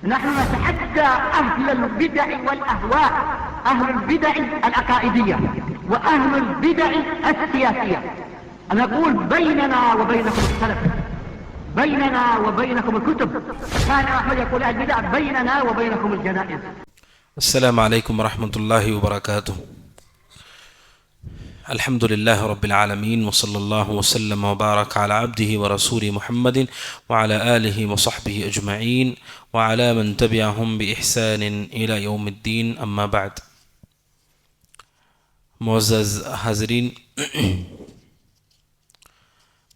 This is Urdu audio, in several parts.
نحن نتحدى أهل البدع والأهواء، أهل البدع العقائدية وأهل البدع السياسية، أن نقول بيننا وبينكم السلف، بيننا وبينكم الكتب. كان أحمد يقول البدع بيننا وبينكم الجنائز. السلام عليكم ورحمة الله وبركاته. الحمد لله رب العالمين، وصلى الله وسلم وبارك على عبده ورسوله محمد وعلى آله وصحبه أجمعين وعلى من تبعهم بإحسان إلى يوم الدين، أما بعد. معزز حاضرین،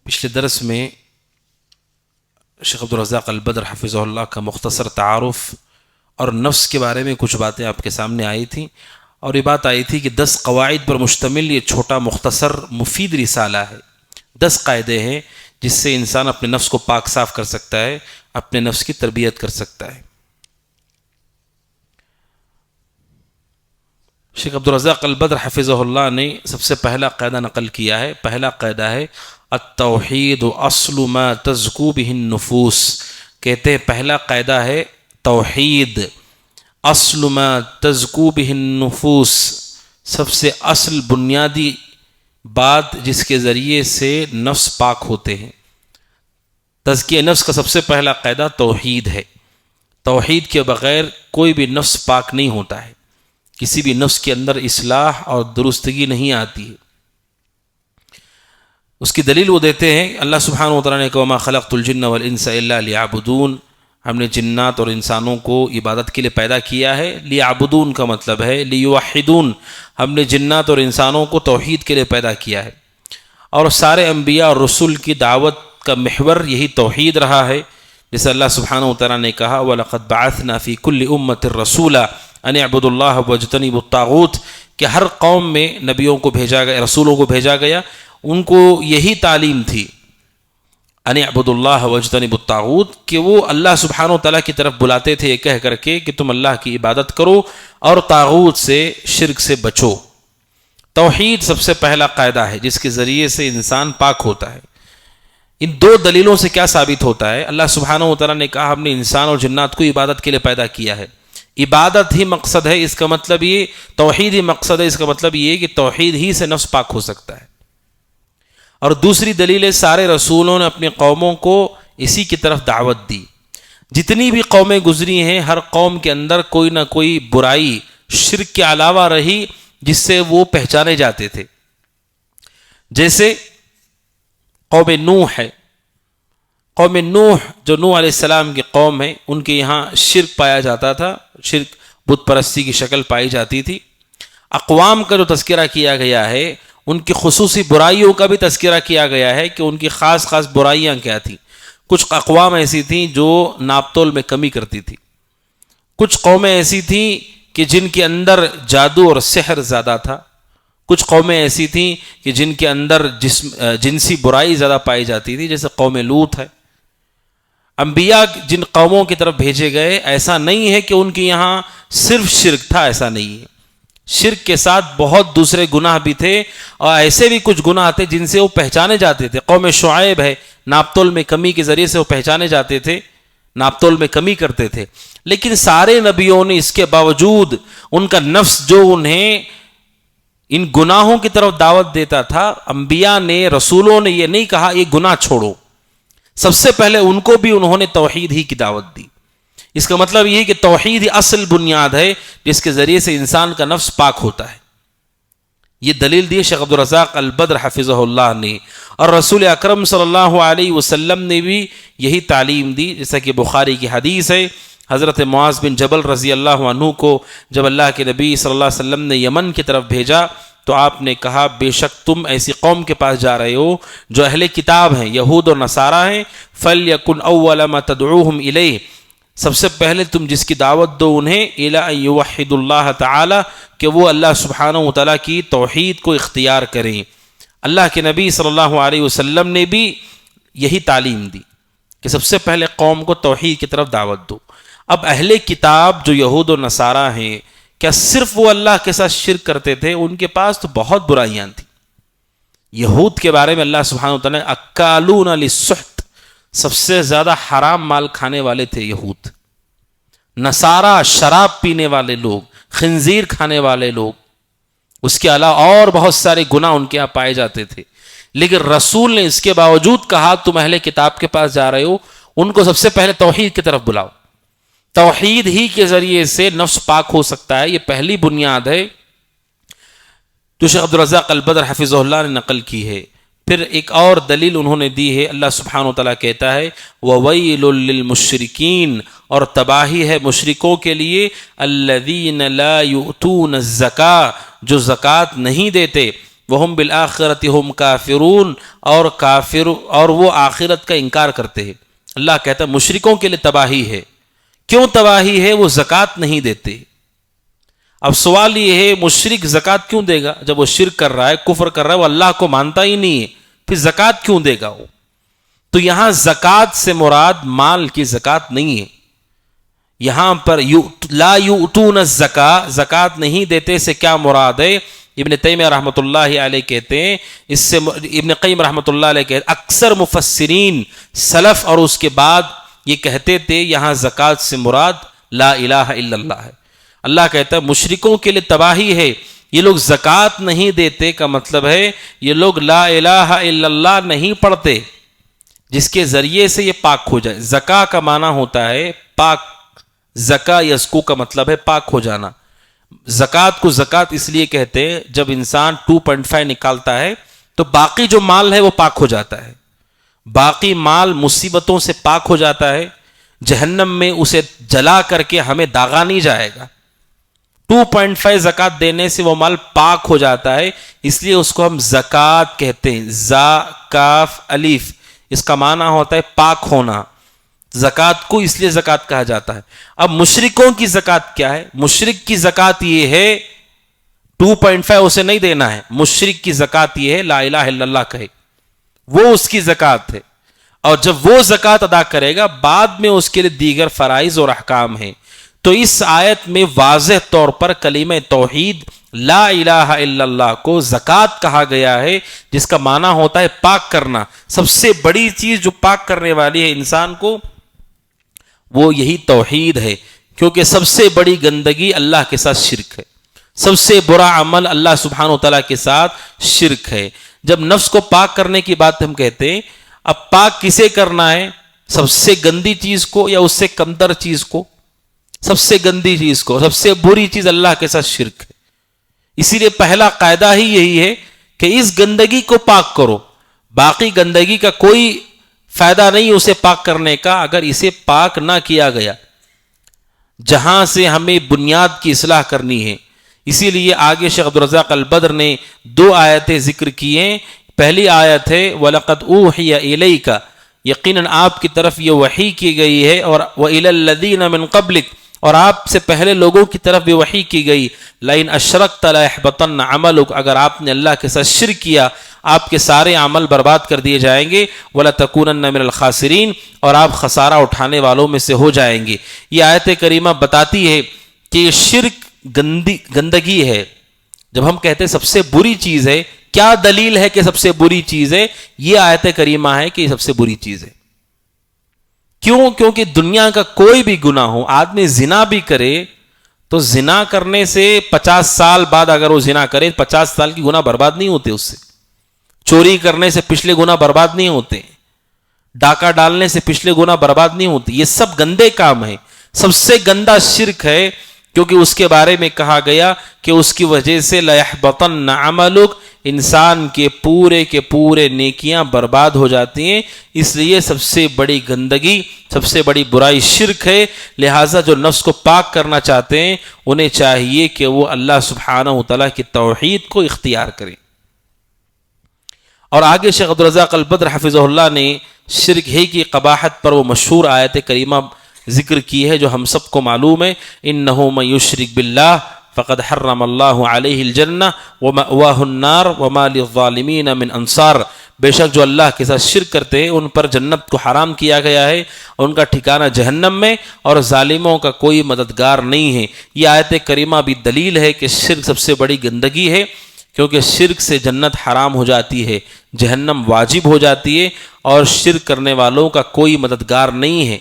پچھلے درس میں شیخ عبدالرزاق البدر حفظہ اللہ کا مختصر تعارف اور نفس کے بارے میں کچھ باتیں آپ کے سامنے آئی تھیں، اور یہ بات آئی تھی کہ 10 قواعد پر مشتمل یہ چھوٹا مختصر مفید رسالہ ہے. 10 قاعدے ہیں جس سے انسان اپنے نفس کو پاک صاف کر سکتا ہے، اپنے نفس کی تربیت کر سکتا ہے. شیخ عبدالرزاق البدر حفظہ اللہ نے سب سے پہلا قاعدہ نقل کیا ہے. پہلا قاعدہ ہے التوحید اصل ما تزکو بہ النفوس. کہتے ہیں پہلا قاعدہ ہے توحید، اصل ما تزکو بہ النفوس، سب سے اصل بنیادی بات جس کے ذریعے سے نفس پاک ہوتے ہیں. تزکیہ نفس کا سب سے پہلا قاعدہ توحید ہے. توحید کے بغیر کوئی بھی نفس پاک نہیں ہوتا ہے، کسی بھی نفس کے اندر اصلاح اور درستگی نہیں آتی ہے. اس کی دلیل وہ دیتے ہیں، اللہ سبحانہ و تعالیٰ نے کہا وما خلقت الجن والانس الا لیعبدون، ہم نے جنات اور انسانوں کو عبادت کے لیے پیدا کیا ہے. لیعبدون کا مطلب ہے لیوحدون، ہم نے جنات اور انسانوں کو توحید کے لیے پیدا کیا ہے. اور سارے انبیاء اور رسول کی دعوت کا محور یہی توحید رہا ہے. جیسے اللہ سبحانہ و تعالیٰ نے کہا وَلَقَدْ بَعَثْنَا فِي كُلِّ أُمَّةٍ رَسُولًا أَنِ اعْبُدُوا اللَّهَ وَاجْتَنِبُوا الطَّاغُوتَ، کہ ہر قوم میں نبیوں کو بھیجا گیا، رسولوں کو بھیجا گیا، ان کو یہی تعلیم تھی ان اعبدوا اللہ واجتنبوا الطاغوت، کہ وہ اللہ سبحانہ و تعالیٰ کی طرف بلاتے تھے یہ کہہ کر کے کہ تم اللہ کی عبادت کرو اور طاغوت سے، شرک سے بچو. توحید سب سے پہلا قاعدہ ہے جس کے ذریعے سے انسان پاک ہوتا ہے. ان 2 دلیلوں سے کیا ثابت ہوتا ہے؟ اللہ سبحانہ و تعالیٰ نے کہا ہم نے انسان اور جنات کو عبادت کے لیے پیدا کیا ہے. عبادت ہی مقصد ہے، اس کا مطلب یہ توحید ہی مقصد ہے، اس کا مطلب یہ کہ توحید ہی سے نفس پاک ہو سکتا ہے. اور دوسری دلیل ہے سارے رسولوں نے اپنی قوموں کو اسی کی طرف دعوت دی. جتنی بھی قومیں گزری ہیں ہر قوم کے اندر کوئی نہ کوئی برائی شرک کے علاوہ رہی جس سے وہ پہچانے جاتے تھے. جیسے قوم نوح ہے، قوم نوح جو نوح علیہ السلام کی قوم ہے، ان کے یہاں شرک پایا جاتا تھا، شرک بت پرستی کی شکل پائی جاتی تھی. اقوام کا جو تذکرہ کیا گیا ہے ان کی خصوصی برائیوں کا بھی تذکرہ کیا گیا ہے کہ ان کی خاص خاص برائیاں کیا تھیں. کچھ اقوام ایسی تھیں جو ناپتول میں کمی کرتی تھی، کچھ قومیں ایسی تھیں کہ جن کے اندر جادو اور سحر زیادہ تھا، کچھ قومیں ایسی تھیں کہ جن کے اندر جنسی برائی زیادہ پائی جاتی تھی، جیسے قوم لوط ہے. انبیاء جن قوموں کی طرف بھیجے گئے ایسا نہیں ہے کہ ان کے یہاں صرف شرک تھا، ایسا نہیں ہے. شرک کے ساتھ بہت دوسرے گناہ بھی تھے، اور ایسے بھی کچھ گناہ تھے جن سے وہ پہچانے جاتے تھے. قوم شعیب ہے، ناپتول میں کمی کے ذریعے سے وہ پہچانے جاتے تھے، ناپتول میں کمی کرتے تھے. لیکن سارے نبیوں نے اس کے باوجود ان کا نفس جو انہیں ان گناہوں کی طرف دعوت دیتا تھا، انبیاء نے، رسولوں نے یہ نہیں کہا یہ گناہ چھوڑو. سب سے پہلے ان کو بھی انہوں نے توحید ہی کی دعوت دی. اس کا مطلب یہ کہ توحید ہی اصل بنیاد ہے جس کے ذریعے سے انسان کا نفس پاک ہوتا ہے. یہ دلیل دی شیخ عبدالرزاق البدر حفظہ اللہ نے، اور رسول اکرم صلی اللہ علیہ وسلم نے بھی یہی تعلیم دی. جیسا کہ بخاری کی حدیث ہے، حضرت معاذ بن جبل رضی اللہ عنہ کو جب اللہ کے نبی صلی اللہ علیہ وسلم نے یمن کی طرف بھیجا تو آپ نے کہا بے شک تم ایسی قوم کے پاس جا رہے ہو جو اہل کتاب ہیں، یہود اور نصارہ ہیں. فَلْيَكُنْ أَوَّلَ مَا تَدْعُوهُمْ إِلَيْهِ، سب سے پہلے تم جس کی دعوت دو انہیں اِلَىٰ أَن يُوَحِّدُوا اللَّهَ تَعَالَىٰ، کہ وہ اللہ سبحانہ و تعالیٰ کی توحید کو اختیار کریں. اللہ کے نبی صلی اللہ علیہ وسلم نے بھی یہی تعلیم دی کہ سب سے پہلے قوم کو توحید کی طرف دعوت دو. اب اہل کتاب جو یہود و نصارہ ہیں، کیا صرف وہ اللہ کے ساتھ شرک کرتے تھے؟ ان کے پاس تو بہت برائیاں تھیں. یہود کے بارے میں اللہ سبحانہ و تعالیٰ اکالون للسحت، سب سے زیادہ حرام مال کھانے والے تھے یہود. نصارہ شراب پینے والے لوگ، خنزیر کھانے والے لوگ، اس کے علاوہ اور بہت سارے گناہ ان کے یہاں پائے جاتے تھے. لیکن رسول نے اس کے باوجود کہا تم اہل کتاب کے پاس جا رہے ہو، ان کو سب سے پہلے توحید کی طرف بلاؤ. توحید ہی کے ذریعے سے نفس پاک ہو سکتا ہے. یہ پہلی بنیاد ہے جو شیخ عبدالرزاق البدر حفظہ اللہ نے نقل کی ہے. پھر ایک اور دلیل انہوں نے دی ہے. اللہ سبحانہ و تعالیٰ کہتا ہے وَوَيْلٌ لِّلْمُشْرِكِينَ، اور تباہی ہے مشرکوں کے لیے، الَّذِينَ لَا يُؤْتُونَ الزَّكَاةَ، جو زکوٰۃ نہیں دیتے، وَهُمْ بِالْآخِرَةِ هُمْ كَافِرُونَ، اور وہ آخرت کا انکار کرتے ہیں. اللہ کہتا ہے مشرکوں کے لیے تباہی ہے. کیوں تباہی ہے؟ وہ زکوٰۃ نہیں دیتے. اب سوال یہ ہے مشرک زکوٰۃ کیوں دے گا؟ جب وہ شرک کر رہا ہے، کفر کر رہا ہے، وہ اللہ کو مانتا ہی نہیں ہے، پھر زکوٰۃ کیوں دے گا وہ؟ تو یہاں زکوٰۃ سے مراد مال کی زکوٰۃ نہیں ہے. یہاں پر لا یؤتون الزکاۃ، زکوٰۃ نہیں دیتے سے کیا مراد ہے؟ ابن تیمیہ رحمۃ اللہ علیہ کہتے ہیں، اس سے ابن قیم رحمۃ اللہ علیہ کہتے ہیں اکثر مفسرین سلف اور اس کے بعد یہ کہتے تھے یہاں زکوٰۃ سے مراد لا الہ الا اللہ ہے. اللہ کہتا ہے مشرکوں کے لیے تباہی ہے، یہ لوگ زکوٰۃ نہیں دیتے کا مطلب ہے یہ لوگ لا الہ الا اللہ نہیں پڑھتے جس کے ذریعے سے یہ پاک ہو جائے. زکا کا معنی ہوتا ہے پاک، زکا یزکو کا مطلب ہے پاک ہو جانا. زکوٰۃ کو زکوٰۃ اس لیے کہتے ہیں جب انسان 2.5 نکالتا ہے تو باقی جو مال ہے وہ پاک ہو جاتا ہے. باقی مال مصیبتوں سے پاک ہو جاتا ہے، جہنم میں اسے جلا کر کے ہمیں داغا نہیں جائے گا. 2.5 زکوٰۃ دینے سے وہ مال پاک ہو جاتا ہے، اس لیے اس کو ہم زکوٰۃ کہتے ہیں. زا کاف الف، اس کا معنی ہوتا ہے پاک ہونا. زکوٰۃ کو اس لیے زکوٰۃ کہا جاتا ہے. اب مشرکوں کی زکوٰۃ کیا ہے؟ مشرک کی زکوٰۃ یہ ہے 2.5 اسے نہیں دینا ہے. مشرک کی زکوٰۃ یہ ہے لا الہ الا اللہ کہے، وہ اس کی زکوٰۃ ہے. اور جب وہ زکوٰۃ ادا کرے گا بعد میں اس کے لیے دیگر فرائض اور احکام ہیں. تو اس آیت میں واضح طور پر کلمہ توحید لا الہ الا اللہ کو زکوٰۃ کہا گیا ہے، جس کا معنی ہوتا ہے پاک کرنا. سب سے بڑی چیز جو پاک کرنے والی ہے انسان کو وہ یہی توحید ہے، کیونکہ سب سے بڑی گندگی اللہ کے ساتھ شرک ہے. سب سے برا عمل اللہ سبحانہ و تعالیٰ کے ساتھ شرک ہے. جب نفس کو پاک کرنے کی بات ہم کہتے ہیں، اب پاک کسے کرنا ہے؟ سب سے گندی چیز کو یا اس سے کمتر چیز کو؟ سب سے گندی چیز کو. سب سے بری چیز اللہ کے ساتھ شرک ہے. اسی لیے پہلا قاعدہ ہی یہی ہے کہ اس گندگی کو پاک کرو. باقی گندگی کا کوئی فائدہ نہیں اسے پاک کرنے کا اگر اسے پاک نہ کیا گیا. جہاں سے ہمیں بنیاد کی اصلاح کرنی ہے. اسی لیے آگے شیخ عبدالرزاق البدر نے 2 آیتیں ذکر کی ہیں. پہلی آیت ہے وَلَقَدْ أُوحِيَ إِلَيْكَ، یقیناً آپ کی طرف یہ وحی کی گئی ہے، اور وَإِلَى الَّذِينَ مِن قَبْلِكَ، اور آپ سے پہلے لوگوں کی طرف بھی وحی کی گئی، لَإِنْ أَشْرَكْتَ لَيَحْبَطَنَّ عَمَلُكَ، اگر آپ نے اللہ کے ساتھ شرک کیا آپ کے سارے عمل برباد کر دیے جائیں گے، وَلَتَكُونَنَّ مِنَ الْخَاسِرِينَ، اور آپ خسارہ اٹھانے والوں میں سے ہو جائیں گے. یہ آیت کریمہ بتاتی ہے کہ یہ شرک گندگی ہے. جب ہم کہتے ہیں سب سے بری چیز ہے، کیا دلیل ہے کہ سب سے بری چیز ہے؟ یہ آیت کریمہ ہے کہ یہ سب سے بری چیز ہے. کیوں؟ کیونکہ دنیا کا کوئی بھی گناہ ہو، آدمی زنا بھی کرے تو زنا کرنے سے 50 سال بعد اگر وہ زنا کرے 50 سال کی گناہ برباد نہیں ہوتے اس سے. چوری کرنے سے پچھلے گناہ برباد نہیں ہوتے، ڈاکہ ڈالنے سے پچھلے گناہ برباد نہیں ہوتے. یہ سب گندے کام ہیں. سب سے گندا شرک ہے، کیونکہ اس کے بارے میں کہا گیا کہ اس کی وجہ سے لَيَحْبَطَنَّ عَمَلُكَ، انسان کے پورے نیکیاں برباد ہو جاتی ہیں. اس لیے سب سے بڑی گندگی، سب سے بڑی برائی شرک ہے. لہٰذا جو نفس کو پاک کرنا چاہتے ہیں انہیں چاہیے کہ وہ اللہ سبحانہ و تعالیٰ کی توحید کو اختیار کریں. اور آگے شیخ عبدالرزاق البدر حفظہ اللہ نے شرک ہی کی قباحت پر وہ مشہور آیت کریمہ ذکر کی ہے جو ہم سب کو معلوم ہے، انہ من یشرک باللہ فقد حرم اللہ علیہ الجنہ ومأواہ النار وما للظالمین من انصار. بے شک جو اللہ کے ساتھ شرک کرتے ہیں ان پر جنت کو حرام کیا گیا ہے اور ان کا ٹھکانہ جہنم میں، اور ظالموں کا کوئی مددگار نہیں ہے. یہ آیت کریمہ بھی دلیل ہے کہ شرک سب سے بڑی گندگی ہے، کیونکہ شرک سے جنت حرام ہو جاتی ہے، جہنم واجب ہو جاتی ہے، اور شرک کرنے والوں کا کوئی مددگار نہیں ہے.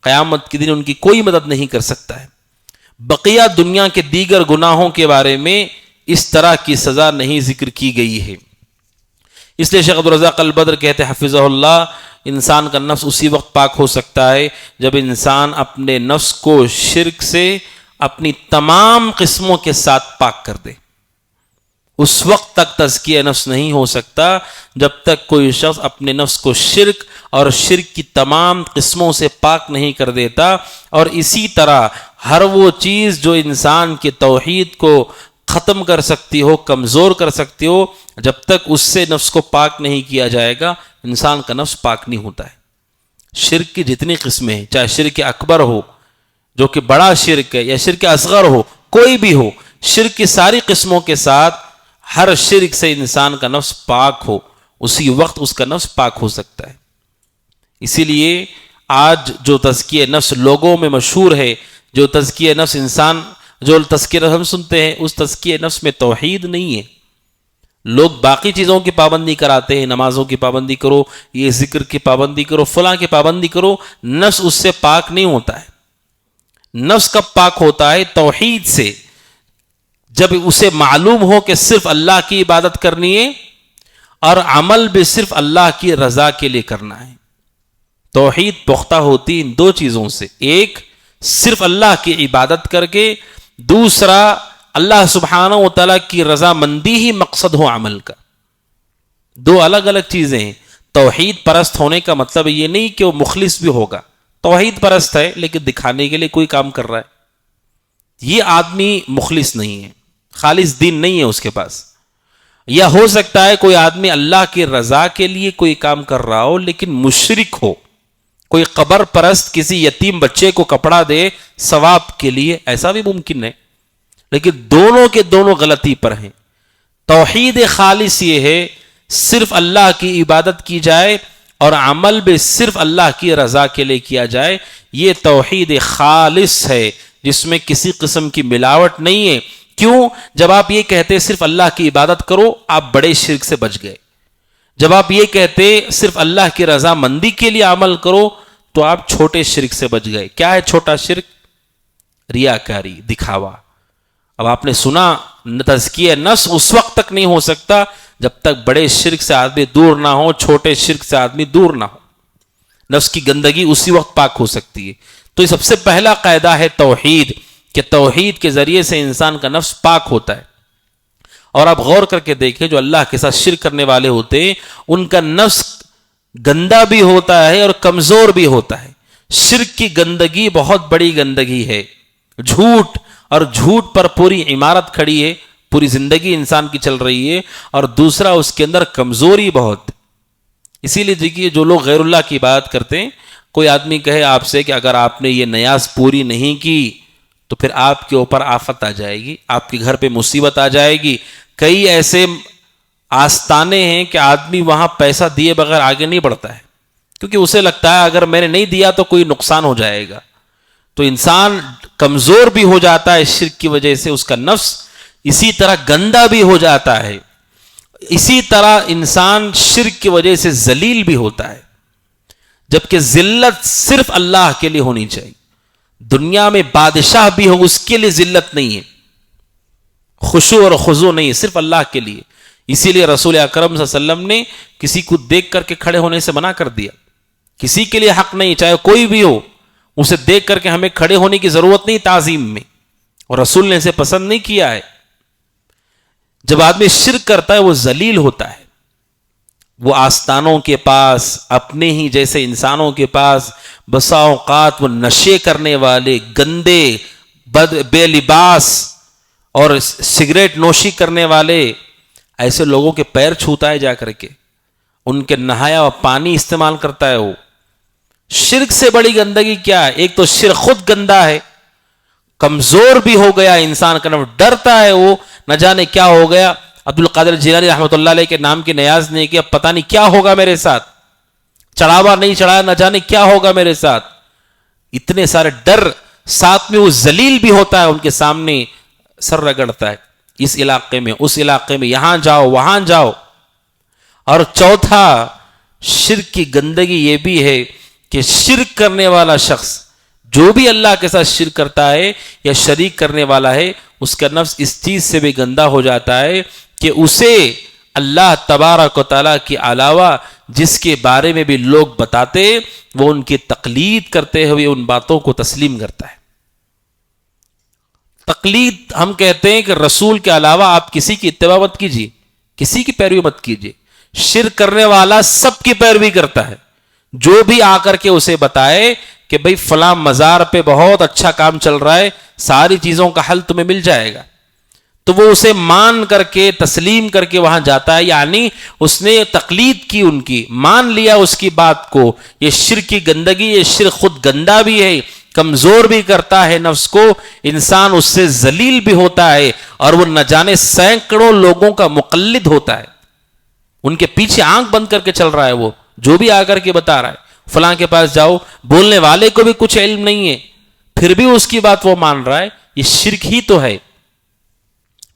قیامت کے دن ان کی کوئی مدد نہیں کر سکتا ہے. بقیہ دنیا کے دیگر گناہوں کے بارے میں اس طرح کی سزا نہیں ذکر کی گئی ہے. اس لیے شیخ عبدالرزاق البدر کہتے ہیں حفظہ اللہ، انسان کا نفس اسی وقت پاک ہو سکتا ہے جب انسان اپنے نفس کو شرک سے اپنی تمام قسموں کے ساتھ پاک کر دے. اس وقت تک تزکیہ نفس نہیں ہو سکتا جب تک کوئی شخص اپنے نفس کو شرک اور شرک کی تمام قسموں سے پاک نہیں کر دیتا. اور اسی طرح ہر وہ چیز جو انسان کے توحید کو ختم کر سکتی ہو، کمزور کر سکتی ہو، جب تک اس سے نفس کو پاک نہیں کیا جائے گا انسان کا نفس پاک نہیں ہوتا ہے. شرک کی جتنی قسمیں ہیں، چاہے شرک اکبر ہو جو کہ بڑا شرک ہے، یا شرک اصغر ہو، کوئی بھی ہو، شرک کی ساری قسموں کے ساتھ ہر شرک سے انسان کا نفس پاک ہو، اسی وقت اس کا نفس پاک ہو سکتا ہے. اسی لیے آج جو تزکیہ نفس لوگوں میں مشہور ہے، جو تزکیہ نفس انسان جو تزکیہ نفس ہم سنتے ہیں، اس تزکیہ نفس میں توحید نہیں ہے. لوگ باقی چیزوں کی پابندی کراتے ہیں، نمازوں کی پابندی کرو، یہ ذکر کی پابندی کرو، فلاں کی پابندی کرو، نفس اس سے پاک نہیں ہوتا ہے. نفس کب پاک ہوتا ہے؟ توحید سے، جب اسے معلوم ہو کہ صرف اللہ کی عبادت کرنی ہے اور عمل بھی صرف اللہ کی رضا کے لیے کرنا ہے. توحید پختہ ہوتی ان دو چیزوں سے، ایک صرف اللہ کی عبادت کر کے، دوسرا اللہ سبحانہ و تعالیٰ کی رضا مندی ہی مقصد ہو عمل کا. دو الگ الگ چیزیں ہیں. توحید پرست ہونے کا مطلب یہ نہیں کہ وہ مخلص بھی ہوگا، توحید پرست ہے لیکن دکھانے کے لیے کوئی کام کر رہا ہے، یہ آدمی مخلص نہیں ہے، خالص دین نہیں ہے اس کے پاس. یا ہو سکتا ہے کوئی آدمی اللہ کی رضا کے لیے کوئی کام کر رہا ہو لیکن مشرک ہو، کوئی قبر پرست کسی یتیم بچے کو کپڑا دے ثواب کے لیے، ایسا بھی ممکن ہے. لیکن دونوں کے دونوں غلطی پر ہیں. توحید خالص یہ ہے صرف اللہ کی عبادت کی جائے اور عمل بھی صرف اللہ کی رضا کے لیے کیا جائے. یہ توحید خالص ہے جس میں کسی قسم کی ملاوٹ نہیں ہے. کیوں؟ جب آپ یہ کہتے صرف اللہ کی عبادت کرو آپ بڑے شرک سے بچ گئے. جب آپ یہ کہتے صرف اللہ کی رضا مندی کے لیے عمل کرو تو آپ چھوٹے شرک سے بچ گئے. کیا ہے چھوٹا شرک؟ ریاکاری، دکھاوا. اب آپ نے سنا تزکیہ نفس اس وقت تک نہیں ہو سکتا جب تک بڑے شرک سے آدمی دور نہ ہو، چھوٹے شرک سے آدمی دور نہ ہو. نفس کی گندگی اسی وقت پاک ہو سکتی ہے. تو یہ سب سے پہلا قاعدہ ہے توحید، کہ توحید کے ذریعے سے انسان کا نفس پاک ہوتا ہے. اور آپ غور کر کے دیکھیں جو اللہ کے ساتھ شرک کرنے والے ہوتے ہیں ان کا نفس گندا بھی ہوتا ہے اور کمزور بھی ہوتا ہے. شرک کی گندگی بہت بڑی گندگی ہے. جھوٹ، اور جھوٹ پر پوری عمارت کھڑی ہے، پوری زندگی انسان کی چل رہی ہے. اور دوسرا اس کے اندر کمزوری بہت. اسی لیے دیکھیے جو لوگ غیر اللہ کی بات کرتے ہیں، کوئی آدمی کہے آپ سے کہ اگر آپ نے یہ نیاز پوری نہیں کی تو پھر آپ کے اوپر آفت آ جائے گی، آپ کے گھر پہ مصیبت آ جائے گی. کئی ایسے آستانے ہیں کہ آدمی وہاں پیسہ دیے بغیر آگے نہیں بڑھتا ہے، کیونکہ اسے لگتا ہے اگر میں نے نہیں دیا تو کوئی نقصان ہو جائے گا. تو انسان کمزور بھی ہو جاتا ہے شرک کی وجہ سے، اس کا نفس اسی طرح گندا بھی ہو جاتا ہے. اسی طرح انسان شرک کی وجہ سے ذلیل بھی ہوتا ہے، جبکہ ذلت صرف اللہ کے لیے ہونی چاہیے. دنیا میں بادشاہ بھی ہو اس کے لیے ذلت نہیں ہے، خشوع اور خضوع نہیں ہے، صرف اللہ کے لیے. اسی لیے رسول اکرم صلی اللہ علیہ وسلم نے کسی کو دیکھ کر کے کھڑے ہونے سے منع کر دیا. کسی کے لیے حق نہیں، چاہے کوئی بھی ہو، اسے دیکھ کر کے ہمیں کھڑے ہونے کی ضرورت نہیں تعظیم میں، اور رسول نے اسے پسند نہیں کیا ہے. جب آدمی شرک کرتا ہے وہ ذلیل ہوتا ہے. وہ آستانوں کے پاس، اپنے ہی جیسے انسانوں کے پاس بسا اوقات وہ نشے کرنے والے، گندے، بے لباس اور سگریٹ نوشی کرنے والے ایسے لوگوں کے پیر چھوتا ہے جا کر کے، ان کے نہایا ہوا پانی استعمال کرتا ہے. وہ شرک سے بڑی گندگی کیا ہے؟ ایک تو شرک خود گندا ہے، کمزور بھی ہو گیا انسان کا نفس، ڈرتا ہے وہ نہ جانے کیا ہو گیا. عبد القادر جیلانی رحمۃ اللہ علیہ کے نام کی نیاز نہیں کیا، پتہ نہیں کیا ہوگا میرے ساتھ، چڑھاوا نہیں چڑھایا نہ جانے کیا ہوگا میرے ساتھ. اتنے سارے ڈر، ساتھ میں وہ ذلیل بھی ہوتا ہے، ان کے سامنے سر رگڑتا ہے، اس علاقے میں اس علاقے میں، یہاں جاؤ وہاں جاؤ. اور چوتھا شرک کی گندگی یہ بھی ہے کہ شرک کرنے والا شخص جو بھی اللہ کے ساتھ شرک کرتا ہے یا شریک کرنے والا ہے، اس کا نفس اس چیز سے بھی گندا ہو جاتا ہے کہ اسے اللہ تبارک و تعالیٰ کے علاوہ جس کے بارے میں بھی لوگ بتاتے وہ ان کی تقلید کرتے ہوئے ان باتوں کو تسلیم کرتا ہے۔ تقلید ہم کہتے ہیں کہ رسول کے علاوہ آپ کسی کی اتباع مت کیجیے، کسی کی پیروی مت کیجیے۔ شرک کرنے والا سب کی پیروی کرتا ہے، جو بھی آ کر کے اسے بتائے کہ بھئی فلاں مزار پہ بہت اچھا کام چل رہا ہے، ساری چیزوں کا حل تمہیں مل جائے گا، تو وہ اسے مان کر کے تسلیم کر کے وہاں جاتا ہے، یعنی اس نے تقلید کی، ان کی مان لیا اس کی بات کو۔ یہ شرک کی گندگی، یہ شرک خود گندا بھی ہے، کمزور بھی کرتا ہے نفس کو، انسان اس سے ذلیل بھی ہوتا ہے، اور وہ نہ جانے سینکڑوں لوگوں کا مقلد ہوتا ہے، ان کے پیچھے آنکھ بند کر کے چل رہا ہے، وہ جو بھی آ کر کے بتا رہا ہے فلاں کے پاس جاؤ، بولنے والے کو بھی کچھ علم نہیں ہے پھر بھی اس کی بات وہ مان رہا ہے، یہ شرک ہی تو ہے۔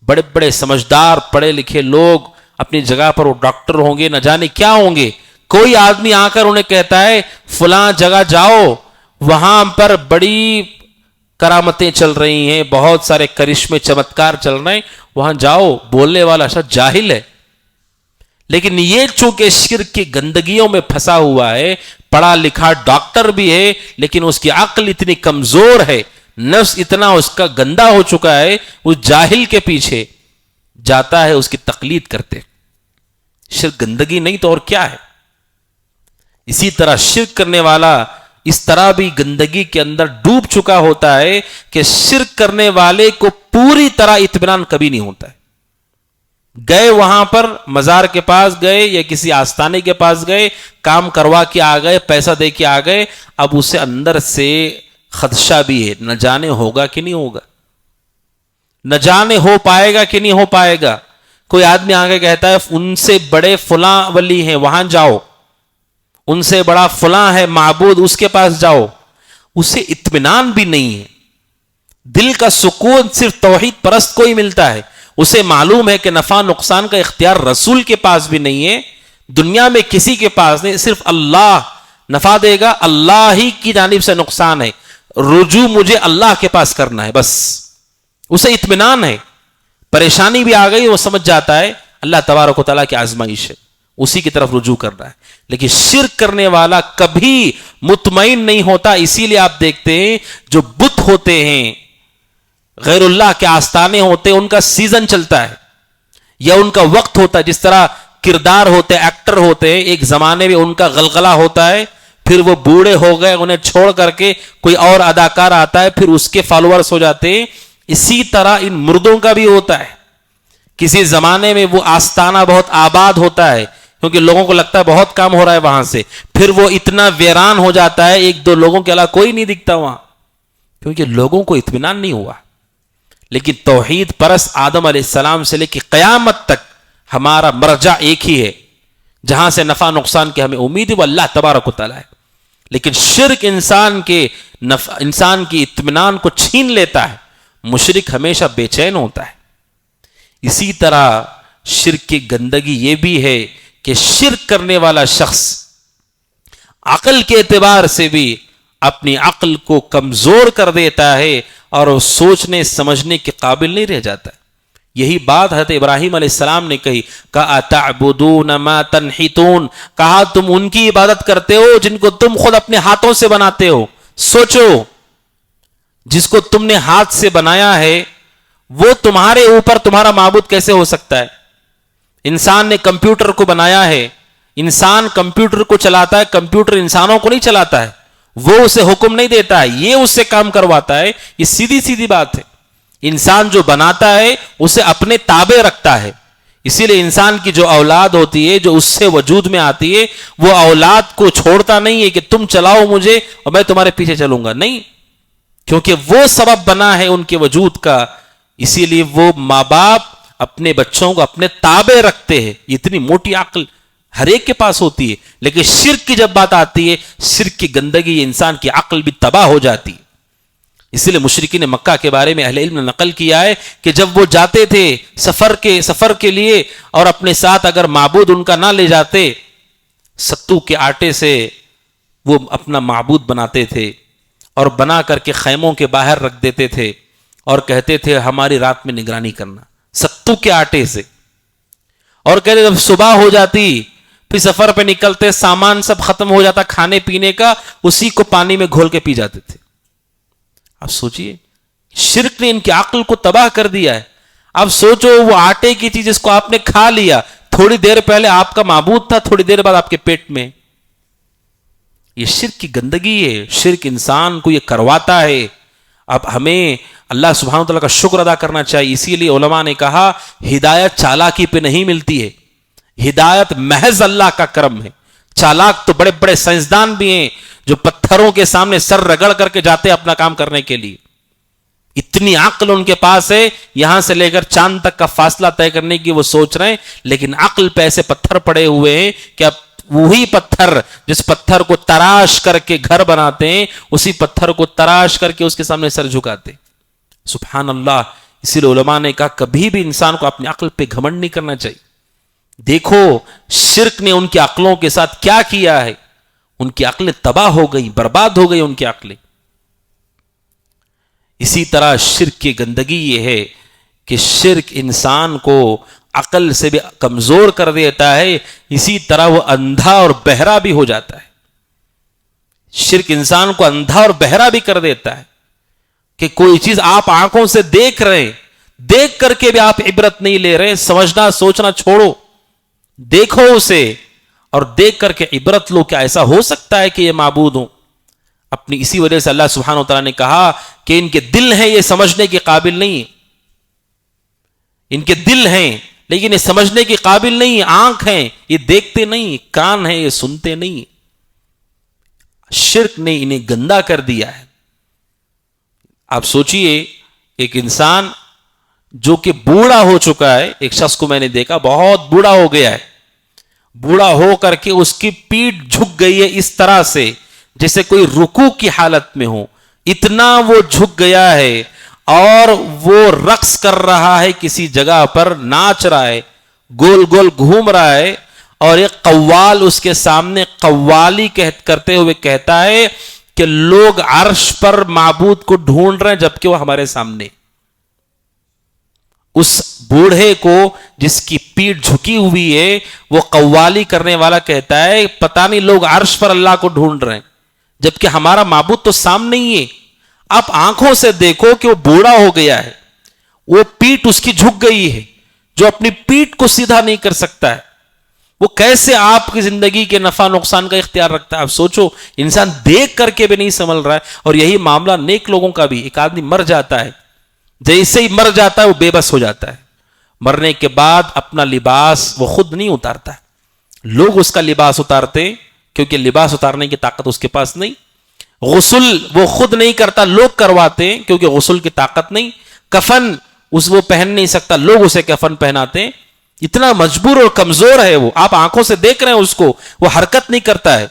بڑے بڑے سمجھدار پڑھے لکھے لوگ اپنی جگہ پر وہ ڈاکٹر ہوں گے، نہ جانے کیا ہوں گے، کوئی آدمی آ کر انہیں کہتا ہے فلاں جگہ جاؤ، وہاں پر بڑی کرامتیں چل رہی ہیں، بہت سارے کرشمے چمتکار چل رہے ہیں، وہاں جاؤ، بولنے والا شخص جاہل ہے۔ لیکن یہ چونکہ شرک کی گندگیوں میں پھنسا ہوا ہے، پڑھا لکھا ڈاکٹر بھی ہے، لیکن اس کی عقل اتنی کمزور ہے، نفس اتنا اس کا گندا ہو چکا ہے، اس جاہل کے پیچھے جاتا ہے، اس کی تقلید کرتے۔ شرک گندگی نہیں تو اور کیا ہے؟ اسی طرح شرک کرنے والا اس طرح بھی گندگی کے اندر ڈوب چکا ہوتا ہے کہ شرک کرنے والے کو پوری طرح اطمینان کبھی نہیں ہوتا ہے۔ گئے وہاں پر مزار کے پاس گئے یا کسی آستانے کے پاس گئے، کام کروا کے آ گئے، پیسہ دے کے آ گئے، اب اسے اندر سے خدشہ بھی ہے، نہ جانے ہوگا کہ نہیں ہوگا، نہ جانے ہو پائے گا کہ نہیں ہو پائے گا۔ کوئی آدمی آگے کہتا ہے ان سے بڑے فلاں ولی ہیں وہاں جاؤ، ان سے بڑا فلاں ہے معبود اس کے پاس جاؤ، اسے اطمینان بھی نہیں ہے، دل کا سکون صرف توحید پرست کو ہی ملتا ہے۔ اسے معلوم ہے کہ نفع نقصان کا اختیار رسول کے پاس بھی نہیں ہے، دنیا میں کسی کے پاس نہیں، صرف اللہ نفع دے گا، اللہ ہی کی جانب سے نقصان ہے، رجوع مجھے اللہ کے پاس کرنا ہے، بس اسے اطمینان ہے۔ پریشانی بھی آ گئی وہ سمجھ جاتا ہے اللہ تبارک و تعالیٰ کی آزمائش ہے، اسی کی طرف رجوع کر رہا ہے۔ لیکن شرک کرنے والا کبھی مطمئن نہیں ہوتا، اسی لیے آپ دیکھتے ہیں جو بت ہوتے ہیں، غیر اللہ کے آستانے ہوتے ہیں، ان کا سیزن چلتا ہے یا ان کا وقت ہوتا ہے، جس طرح کردار ہوتے ہیں، ایکٹر ہوتے ہیں، ایک زمانے میں ان کا غلغلہ ہوتا ہے، پھر وہ بوڑھے ہو گئے، انہیں چھوڑ کر کے کوئی اور اداکار آتا ہے، پھر اس کے فالوورز ہو جاتے ہیں۔ اسی طرح ان مردوں کا بھی ہوتا ہے، کسی زمانے میں وہ آستانہ بہت آباد ہوتا ہے کیونکہ لوگوں کو لگتا ہے بہت کام ہو رہا ہے وہاں سے، پھر وہ اتنا ویران ہو جاتا ہے، ایک دو لوگوں کے علاوہ کوئی نہیں دکھتا وہاں، کیونکہ لوگوں کو اطمینان نہیں ہوا۔ لیکن توحید پرست آدم علیہ السلام سے لے کے قیامت تک ہمارا مرجع ایک ہی ہے، جہاں سے نفع نقصان کی ہمیں امید ہے وہ اللہ تبارک و تعالیٰ ہے۔ لیکن شرک انسان کی اطمینان کو چھین لیتا ہے، مشرک ہمیشہ بے چین ہوتا ہے۔ اسی طرح شرک کی گندگی یہ بھی ہے کہ شرک کرنے والا شخص عقل کے اعتبار سے بھی اپنی عقل کو کمزور کر دیتا ہے اور وہ سوچنے سمجھنے کے قابل نہیں رہ جاتا ہے۔ یہی بات حضرت ابراہیم علیہ السلام نے کہی، کہا تعبدون ما تنحتون، کہا تم ان کی عبادت کرتے ہو جن کو تم خود اپنے ہاتھوں سے بناتے ہو۔ سوچو، جس کو تم نے ہاتھ سے بنایا ہے وہ تمہارے اوپر تمہارا معبود کیسے ہو سکتا ہے؟ انسان نے کمپیوٹر کو بنایا ہے، انسان کمپیوٹر کو چلاتا ہے، کمپیوٹر انسانوں کو نہیں چلاتا ہے، وہ اسے حکم نہیں دیتا ہے، یہ اس سے کام کرواتا ہے۔ یہ سیدھی سیدھی بات ہے، انسان جو بناتا ہے اسے اپنے تابع رکھتا ہے۔ اسی لیے انسان کی جو اولاد ہوتی ہے، جو اس سے وجود میں آتی ہے، وہ اولاد کو چھوڑتا نہیں ہے کہ تم چلاؤ مجھے اور میں تمہارے پیچھے چلوں گا، نہیں، کیونکہ وہ سبب بنا ہے ان کے وجود کا۔ اسی لیے وہ ماں باپ اپنے بچوں کو اپنے تابع رکھتے ہیں۔ اتنی موٹی عقل ہر ایک کے پاس ہوتی ہے، لیکن شرک کی جب بات آتی ہے، شرک کی گندگی، انسان کی عقل بھی تباہ ہو جاتی ہے۔ اسی لیے مشرکین مکہ کے بارے میں اہل علم نے نقل کیا ہے کہ جب وہ جاتے تھے سفر کے لیے اور اپنے ساتھ اگر معبود ان کا نہ لے جاتے، ستو کے آٹے سے وہ اپنا معبود بناتے تھے اور بنا کر کے خیموں کے باہر رکھ دیتے تھے اور کہتے تھے ہماری رات میں نگرانی کرنا، ستو کے آٹے سے. اور کہتے جب صبح ہو جاتی پھر سفر پہ نکلتے، سامان سب ختم ہو جاتا کھانے پینے کا، اسی کو پانی میں گھول کے پی جاتے تھے. اب سوچئے شرک نے ان کی عقل کو تباہ کر دیا ہے. اب سوچو وہ آٹے کی چیز جس کو آپ نے کھا لیا، تھوڑی دیر پہلے آپ کا معبود تھا، تھوڑی دیر بعد آپ کے پیٹ میں. یہ شرک کی گندگی ہے، شرک انسان کو یہ کرواتا ہے. اب ہمیں اللہ سبحانہ وتعالی کا شکر ادا کرنا چاہیے. اسی لیے علماء نے کہا ہدایت چالاکی پہ نہیں ملتی ہے، ہدایت محض اللہ کا کرم ہے. چالاک تو بڑے بڑے سائنسدان بھی ہیں جو پتھروں کے سامنے سر رگڑ کر کے جاتے ہیں اپنا کام کرنے کے لیے. اتنی عقل ان کے پاس ہے، یہاں سے لے کر چاند تک کا فاصلہ طے کرنے کی وہ سوچ رہے ہیں، لیکن عقل پہ ایسے پتھر پڑے ہوئے ہیں کہ اب وہی پتھر جس پتھر کو تراش کر کے گھر بناتے ہیں، اسی پتھر کو تراش کر کے اس کے سامنے سر جھکاتے. سبحان اللہ. اسی لیے علماء نے کہا کبھی بھی انسان کو اپنی عقل پہ گھمنڈ نہیں کرنا چاہیے. دیکھو شرک نے ان کی عقلوں کے ساتھ کیا کیا ہے، ان کی عقلیں تباہ ہو گئی، برباد ہو گئی ان کی عقلیں. اسی طرح شرک کی گندگی یہ ہے کہ شرک انسان کو عقل سے بھی کمزور کر دیتا ہے، اسی طرح وہ اندھا اور بہرا بھی ہو جاتا ہے. شرک انسان کو اندھا اور بہرا بھی کر دیتا ہے کہ کوئی چیز آپ آنکھوں سے دیکھ رہے ہیں، دیکھ کر کے بھی آپ عبرت نہیں لے رہے. سمجھنا سوچنا چھوڑو، دیکھو اسے اور دیکھ کر کے عبرت لو. کیا ایسا ہو سکتا ہے کہ یہ معبود ہوں؟ اپنی اسی وجہ سے اللہ سبحانہ وتعالی نے کہا کہ ان کے دل ہیں یہ سمجھنے کے قابل نہیں، ان کے دل ہیں لیکن یہ سمجھنے کے قابل نہیں. آنکھ ہیں یہ دیکھتے نہیں، کان ہیں یہ سنتے نہیں. شرک نے انہیں گندا کر دیا ہے. آپ سوچئے ایک انسان جو کہ بوڑھا ہو چکا ہے، ایک شخص کو میں نے دیکھا بہت بوڑھا ہو گیا ہے، بوڑھا ہو کر کے اس کی پیٹھ جھک گئی ہے اس طرح سے جیسے کوئی رکوع کی حالت میں ہو. اتنا وہ جھک گیا ہے اور وہ رقص کر رہا ہے، کسی جگہ پر ناچ رہا ہے، گول گول گھوم رہا ہے، اور ایک قوال اس کے سامنے قوالی کرتے ہوئے کہتا ہے کہ لوگ عرش پر معبود کو ڈھونڈ رہے ہیں جبکہ وہ ہمارے سامنے. اس بوڑھے کو جس کی پیٹھ جھکی ہوئی ہے وہ قوالی کرنے والا کہتا ہے پتہ نہیں لوگ عرش پر اللہ کو ڈھونڈ رہے ہیں جبکہ ہمارا معبود تو سامنے ہی ہے. آپ آنکھوں سے دیکھو کہ وہ بوڑھا ہو گیا ہے، وہ پیٹھ اس کی جھک گئی ہے، جو اپنی پیٹھ کو سیدھا نہیں کر سکتا ہے، وہ کیسے آپ کی زندگی کے نفع نقصان کا اختیار رکھتا ہے؟ آپ سوچو انسان دیکھ کر کے بھی نہیں سنبھل رہا ہے. اور یہی معاملہ نیک لوگوں کا بھی. ایک آدمی مر جاتا ہے، جیسے ہی مر جاتا ہے وہ بے بس ہو جاتا ہے. مرنے کے بعد اپنا لباس وہ خود نہیں اتارتا ہے، لوگ اس کا لباس اتارتے ہیں کیونکہ لباس اتارنے کی طاقت اس کے پاس نہیں. غسل وہ خود نہیں کرتا، لوگ کرواتے ہیں کیونکہ غسل کی طاقت نہیں. کفن وہ پہن نہیں سکتا، لوگ اسے کفن پہناتے ہیں. اتنا مجبور اور کمزور ہے وہ. آپ آنکھوں سے دیکھ رہے ہیں اس کو، وہ حرکت نہیں کرتا ہے،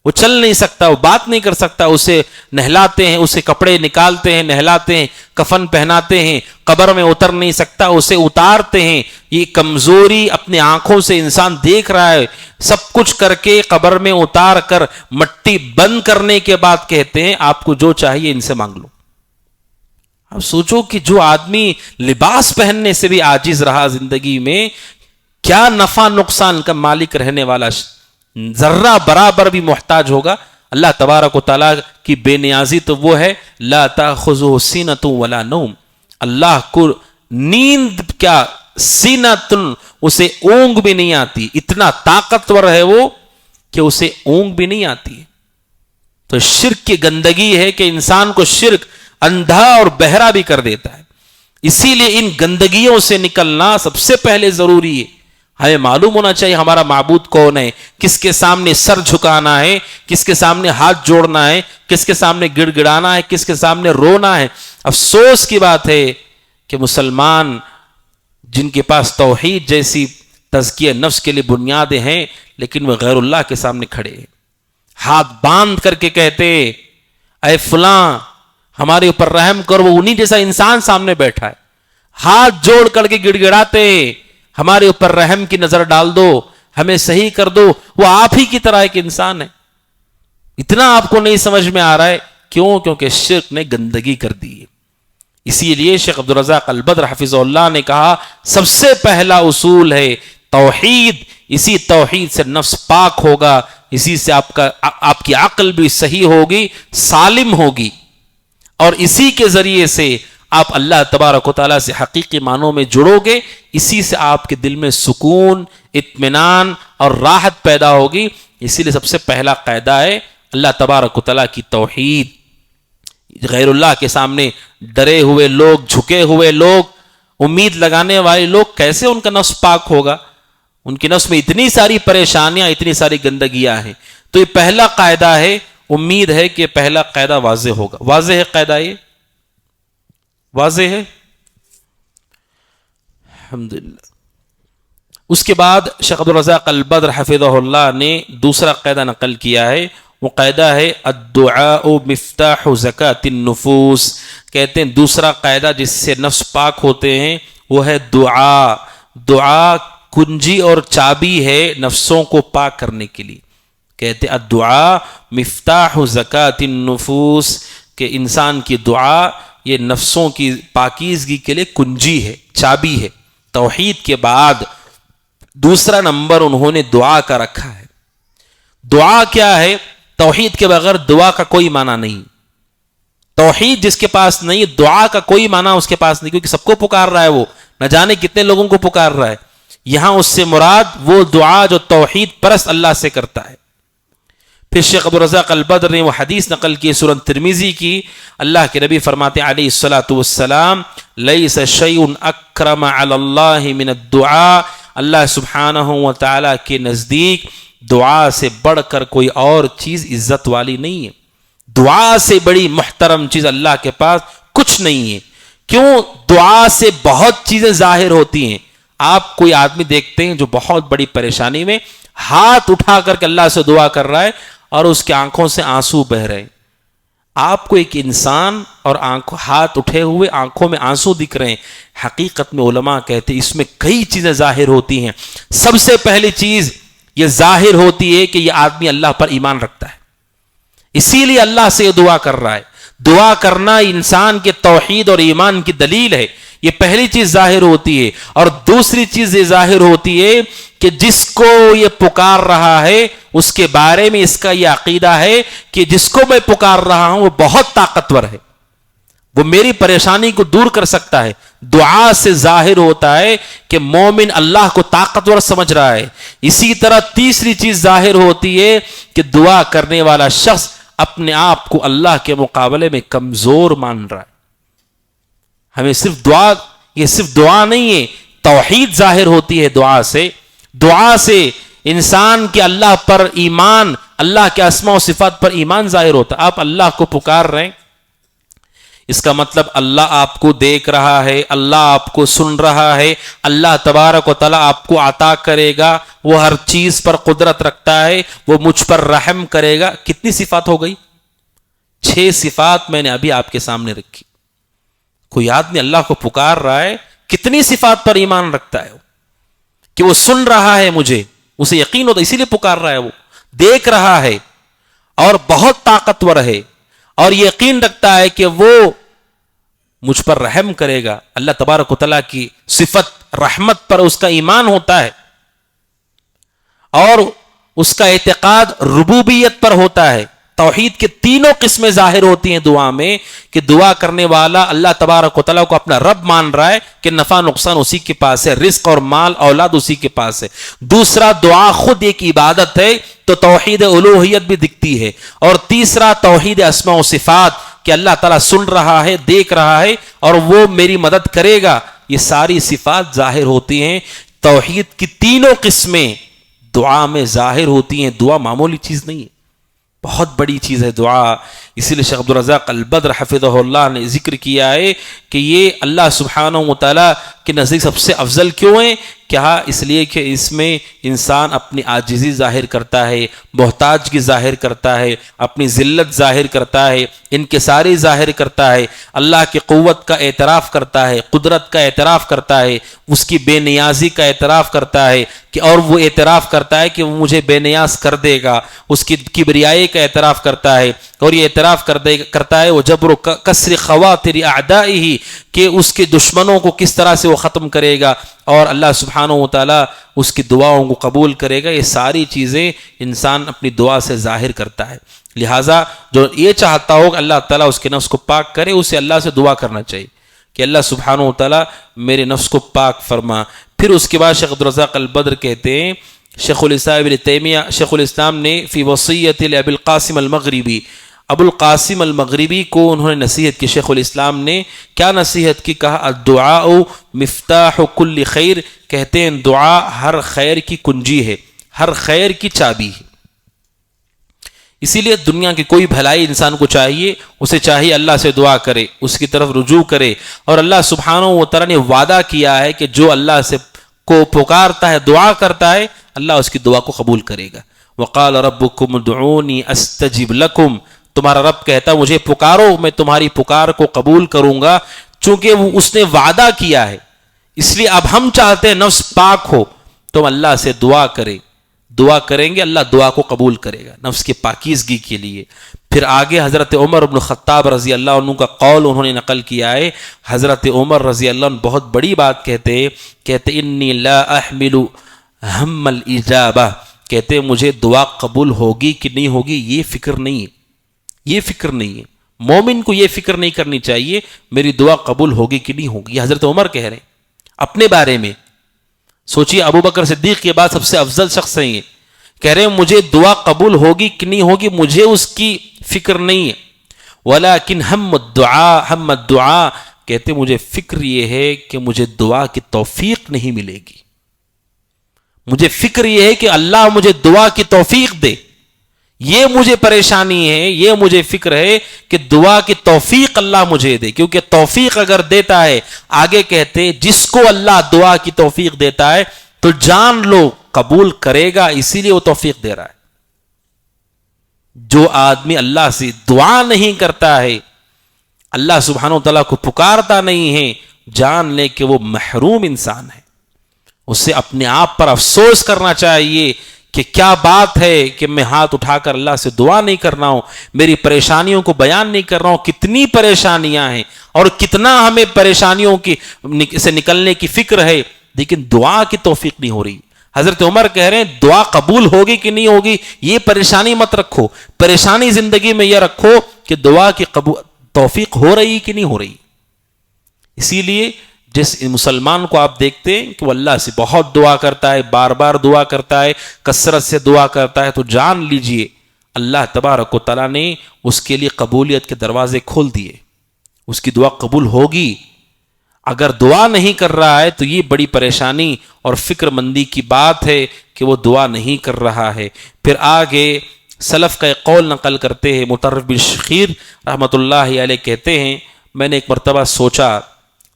وہ چل نہیں سکتا، وہ بات نہیں کر سکتا. اسے نہلاتے ہیں، اسے کپڑے نکالتے ہیں، نہلاتے ہیں، کفن پہناتے ہیں. قبر میں اتر نہیں سکتا، اسے اتارتے ہیں. یہ کمزوری اپنے آنکھوں سے انسان دیکھ رہا ہے. سب کچھ کر کے قبر میں اتار کر مٹی بند کرنے کے بعد کہتے ہیں آپ کو جو چاہیے ان سے مانگ لو. اب سوچو کہ جو آدمی لباس پہننے سے بھی عاجز رہا زندگی میں، کیا نفع نقصان کا مالک رہنے والا ذرہ برابر بھی محتاج ہوگا. اللہ تبارک و تعالیٰ کی بے نیازی تو وہ ہے لا تأخذہ سینۃ ولا نوم. اللہ کو نیند کیا، سینۃ اسے اونگ بھی نہیں آتی. اتنا طاقتور ہے وہ کہ اسے اونگ بھی نہیں آتی. تو شرک کی گندگی ہے کہ انسان کو شرک اندھا اور بہرا بھی کر دیتا ہے. اسی لیے ان گندگیوں سے نکلنا سب سے پہلے ضروری ہے. ہمیں معلوم ہونا چاہیے ہمارا معبود کون ہے، کس کے سامنے سر جھکانا ہے، کس کے سامنے ہاتھ جوڑنا ہے، کس کے سامنے گڑ گڑانا ہے، کس کے سامنے رونا ہے. افسوس کی بات ہے کہ مسلمان جن کے پاس توحید جیسی تزکیہ نفس کے لیے بنیادیں ہیں لیکن وہ غیر اللہ کے سامنے کھڑے ہیں، ہاتھ باندھ کر کے کہتے اے فلاں ہمارے اوپر رحم کر. وہ انہی جیسا انسان سامنے بیٹھا ہے، ہاتھ جوڑ کر کے گڑ گڑاتے ہمارے اوپر رحم کی نظر ڈال دو، ہمیں صحیح کر دو. وہ آپ ہی کی طرح ایک انسان ہے. اتنا آپ کو نہیں سمجھ میں آ رہا ہے کیوں؟ کیونکہ شرک نے گندگی کر دی ہے. اسی لیے شیخ عبدالرزاق البدر حفظہ اللہ نے کہا سب سے پہلا اصول ہے توحید. اسی توحید سے نفس پاک ہوگا, اسی سے آپ کی عقل بھی صحیح ہوگی, سالم ہوگی, اور اسی کے ذریعے سے آپ اللہ تبارک و تعالیٰ سے حقیقی معنوں میں جڑو گے. اسی سے آپ کے دل میں سکون, اطمینان اور راحت پیدا ہوگی. اسی لیے سب سے پہلا قاعدہ ہے اللہ تبارک و تعالیٰ کی توحید. غیر اللہ کے سامنے ڈرے ہوئے لوگ, جھکے ہوئے لوگ, امید لگانے والے لوگ, کیسے ان کا نفس پاک ہوگا؟ ان کے نفس میں اتنی ساری پریشانیاں, اتنی ساری گندگیاں ہیں. تو یہ پہلا قاعدہ ہے. امید ہے کہ پہلا قاعدہ واضح ہوگا. واضح ہے قاعدہ؟ یہ واضح ہے الحمدللہ. اس کے بعد شیخ عبدالرزاق البدر حفظہ اللہ نے دوسرا قاعدہ نقل کیا ہے. وہ قاعدہ ہے الدعاء مفتاح زکاة النفوس. کہتے ہیں دوسرا قاعدہ جس سے نفس پاک ہوتے ہیں وہ ہے دعا. دعا کنجی اور چابی ہے نفسوں کو پاک کرنے کے لیے. کہتے ہیں الدعاء مفتاح زکاة النفوس, کہ انسان کی دعا یہ نفسوں کی پاکیزگی کے لیے کنجی ہے, چابی ہے. توحید کے بعد دوسرا نمبر انہوں نے دعا کا رکھا ہے. دعا کیا ہے؟ توحید کے بغیر دعا کا کوئی معنی نہیں. توحید جس کے پاس نہیں, دعا کا کوئی معنی اس کے پاس نہیں, کیونکہ سب کو پکار رہا ہے, وہ نہ جانے کتنے لوگوں کو پکار رہا ہے. یہاں اس سے مراد وہ دعا جو توحید پرست اللہ سے کرتا ہے. پھر شیخ عبدالرزاق البدر نے وہ حدیث نقل کی سنن ترمذی کی. اللہ کے نبی فرماتے علیہ الصلوۃ والسلام لیس شیء اکرم علی اللہ من الدعاء. اللہ سبحانہ و تعالی کے نزدیک دعا سے بڑھ کر کوئی اور چیز عزت والی نہیں ہے. دعا سے بڑی محترم چیز اللہ کے پاس کچھ نہیں ہے. کیوں؟ دعا سے بہت چیزیں ظاہر ہوتی ہیں. آپ کوئی آدمی دیکھتے ہیں جو بہت بڑی پریشانی میں ہاتھ اٹھا کر کے اللہ سے دعا کر رہا ہے اور اس کے آنکھوں سے آنسو بہ رہے ہیں. آپ کو ایک انسان اور ہاتھ اٹھے ہوئے آنکھوں میں آنسو دکھ رہے ہیں. حقیقت میں علماء کہتے ہیں اس میں کئی چیزیں ظاہر ہوتی ہیں. سب سے پہلی چیز یہ ظاہر ہوتی ہے کہ یہ آدمی اللہ پر ایمان رکھتا ہے, اسی لیے اللہ سے یہ دعا کر رہا ہے. دعا کرنا انسان کے توحید اور ایمان کی دلیل ہے. یہ پہلی چیز ظاہر ہوتی ہے. اور دوسری چیز یہ ظاہر ہوتی ہے کہ جس کو یہ پکار رہا ہے اس کے بارے میں اس کا یہ عقیدہ ہے کہ جس کو میں پکار رہا ہوں وہ بہت طاقتور ہے, وہ میری پریشانی کو دور کر سکتا ہے. دعا سے ظاہر ہوتا ہے کہ مومن اللہ کو طاقتور سمجھ رہا ہے. اسی طرح تیسری چیز ظاہر ہوتی ہے کہ دعا کرنے والا شخص اپنے آپ کو اللہ کے مقابلے میں کمزور مان رہا ہے. ہمیں صرف دعا, یہ صرف دعا نہیں ہے, توحید ظاہر ہوتی ہے دعا سے. دعا سے انسان کے اللہ پر ایمان, اللہ کے اسماء و صفات پر ایمان ظاہر ہوتا ہے. آپ اللہ کو پکار رہے ہیں, اس کا مطلب اللہ آپ کو دیکھ رہا ہے, اللہ آپ کو سن رہا ہے, اللہ تبارک و تعالیٰ آپ کو عطا کرے گا, وہ ہر چیز پر قدرت رکھتا ہے, وہ مجھ پر رحم کرے گا. کتنی صفات ہو گئی؟ 6 صفات میں نے ابھی آپ کے سامنے رکھی. کوئی آدمی اللہ کو پکار رہا ہے, کتنی صفات پر ایمان رکھتا ہے کہ وہ سن رہا ہے, مجھے اسے یقین ہوتا, اسی لیے پکار رہا ہے. وہ دیکھ رہا ہے اور بہت طاقتور ہے اور یقین رکھتا ہے کہ وہ مجھ پر رحم کرے گا. اللہ تبارک و تعالیٰ کی صفت رحمت پر اس کا ایمان ہوتا ہے اور اس کا اعتقاد ربوبیت پر ہوتا ہے. توحید کے تینوں قسمیں ظاہر ہوتی ہیں دعا میں, کہ دعا کرنے والا اللہ تبارک و تعالیٰ کو اپنا رب مان رہا ہے کہ نفع نقصان اسی کے پاس ہے, رزق اور مال اولاد اسی کے پاس ہے. دوسرا, دعا خود ایک عبادت ہے تو توحید الوہیت بھی دکھتی ہے. اور تیسرا, توحید اسماء و صفات, کہ اللہ تعالیٰ سن رہا ہے, دیکھ رہا ہے اور وہ میری مدد کرے گا. یہ ساری صفات ظاہر ہوتی ہیں. توحید کی تینوں قسمیں دعا میں ظاہر ہوتی ہیں. دعا معمولی چیز نہیں ہے, بہت بڑی چیز ہے دعا. اسی لیے شیخ عبدالرزاق البدر حفظہ اللہ نے ذکر کیا ہے کہ یہ اللہ سبحانہ و تعالیٰ کے نزدیک سب سے افضل کیوں ہے کیا؟ اس لیے کہ اس میں انسان اپنی عاجزی ظاہر کرتا ہے، محتاجگی ظاہر کرتا ہے، اپنی ذلت ظاہر کرتا ہے، انکساری ظاہر کرتا ہے، اللہ کی قوت کا اعتراف کرتا ہے، قدرت کا اعتراف کرتا ہے، اس کی بے نیازی کا اعتراف کرتا ہے کہ اور وہ اعتراف کرتا ہے کہ وہ مجھے بے نیاز کر دے گا، اس کی کبریائی کا اعتراف کرتا ہے، اور یہ اعتراف کرتا ہے وہ جبر و کسر خواتر اعدائہ، کہ اس کے دشمنوں کو کس طرح سے وہ ختم کرے گا اور اللہ سبحانہ و تعالیٰ اس کی دعاؤں کو قبول کرے گا۔ یہ ساری چیزیں انسان اپنی دعا سے ظاہر کرتا ہے۔ لہٰذا جو یہ چاہتا ہو کہ اللہ تعالیٰ اس کے نفس کو پاک کرے، اسے اللہ سے دعا کرنا چاہیے کہ اللہ سبحانہ و تعالیٰ میرے نفس کو پاک فرما۔ پھر اس کے بعد شیخ عبدالرزاق البدر کہتے ہیں، شیخ الاسلام ابن تیمیہ، شیخ الاسلام نے فی وصیت ابی القاسم المغربی، ابو القاسم المغربی کو انہوں نے نصیحت کی، شیخ الاسلام نے کیا نصیحت کی؟ کہا الدعاء مفتاح کل خیر، کہتے ہیں دعا ہر خیر کی کنجی ہے، ہر خیر کی چابی ہے۔ اسی لیے دنیا کی کوئی بھلائی انسان کو چاہیے، اسے چاہیے اللہ سے دعا کرے، اس کی طرف رجوع کرے، اور اللہ سبحانہ و تعالیٰ نے وعدہ کیا ہے کہ جو اللہ سے کو پکارتا ہے، دعا کرتا ہے، اللہ اس کی دعا کو قبول کرے گا۔ وقال ربکم ادعونی استجب لکم، تمہارا رب کہتا مجھے پکارو، میں تمہاری پکار کو قبول کروں گا، چونکہ وہ اس نے وعدہ کیا ہے۔ اس لیے اب ہم چاہتے ہیں نفس پاک ہو تو اللہ سے دعا دعا کریں گے، اللہ دعا کو قبول کرے گا نفس کی پاکیزگی کے لیے۔ پھر آگے حضرت عمر بن خطاب رضی اللہ عنہ کا قول انہوں نے نقل کیا ہے۔ حضرت عمر رضی اللہ عنہ بہت بڑی بات کہتے انی لا احمل ہم الاجابہ، کہتے مجھے دعا قبول ہوگی کہ نہیں ہوگی یہ فکر نہیں ہے، یہ فکر نہیں ہے۔ مومن کو یہ فکر نہیں کرنی چاہیے میری دعا قبول ہوگی کہ نہیں ہوگی۔ یہ حضرت عمر کہہ رہے ہیں اپنے بارے میں۔ سوچئے ابو بکر صدیق کے بعد سب سے افضل شخص ہیں یہ، کہہ رہے ہیں مجھے دعا قبول ہوگی کہ نہیں ہوگی مجھے اس کی فکر نہیں ہے، ولیکن ہم الدعاء، کہتے مجھے فکر یہ ہے کہ مجھے دعا کی توفیق نہیں ملے گی، مجھے فکر یہ ہے کہ اللہ مجھے دعا کی توفیق دے، یہ مجھے پریشانی ہے، یہ مجھے فکر ہے کہ دعا کی توفیق اللہ مجھے دے، کیونکہ توفیق اگر دیتا ہے، آگے کہتے جس کو اللہ دعا کی توفیق دیتا ہے تو جان لو قبول کرے گا، اسی لیے وہ توفیق دے رہا ہے۔ جو آدمی اللہ سے دعا نہیں کرتا ہے، اللہ سبحانہ و تعالیٰ کو پکارتا نہیں ہے، جان لے کہ وہ محروم انسان ہے۔ اسے اپنے آپ پر افسوس کرنا چاہیے کہ کیا بات ہے کہ میں ہاتھ اٹھا کر اللہ سے دعا نہیں کر رہا ہوں، میری پریشانیوں کو بیان نہیں کر رہا ہوں، کتنی پریشانیاں ہیں اور کتنا ہمیں پریشانیوں سے نکلنے کی فکر ہے، لیکن دعا کی توفیق نہیں ہو رہی۔ حضرت عمر کہہ رہے ہیں دعا قبول ہوگی کہ نہیں ہوگی یہ پریشانی مت رکھو، پریشانی زندگی میں یہ رکھو کہ دعا کی توفیق ہو رہی کہ نہیں ہو رہی۔ اسی لیے جس مسلمان کو آپ دیکھتے ہیں کہ وہ اللہ سے بہت دعا کرتا ہے، بار بار دعا کرتا ہے، کثرت سے دعا کرتا ہے، تو جان لیجئے اللہ تبارک و تعالیٰ نے اس کے لیے قبولیت کے دروازے کھول دیے، اس کی دعا قبول ہوگی۔ اگر دعا نہیں کر رہا ہے تو یہ بڑی پریشانی اور فکر مندی کی بات ہے کہ وہ دعا نہیں کر رہا ہے۔ پھر آگے سلف کا ایک قول نقل کرتے ہیں، مطرف بن شخیر رحمۃ اللہ علیہ کہتے ہیں میں نے ایک مرتبہ سوچا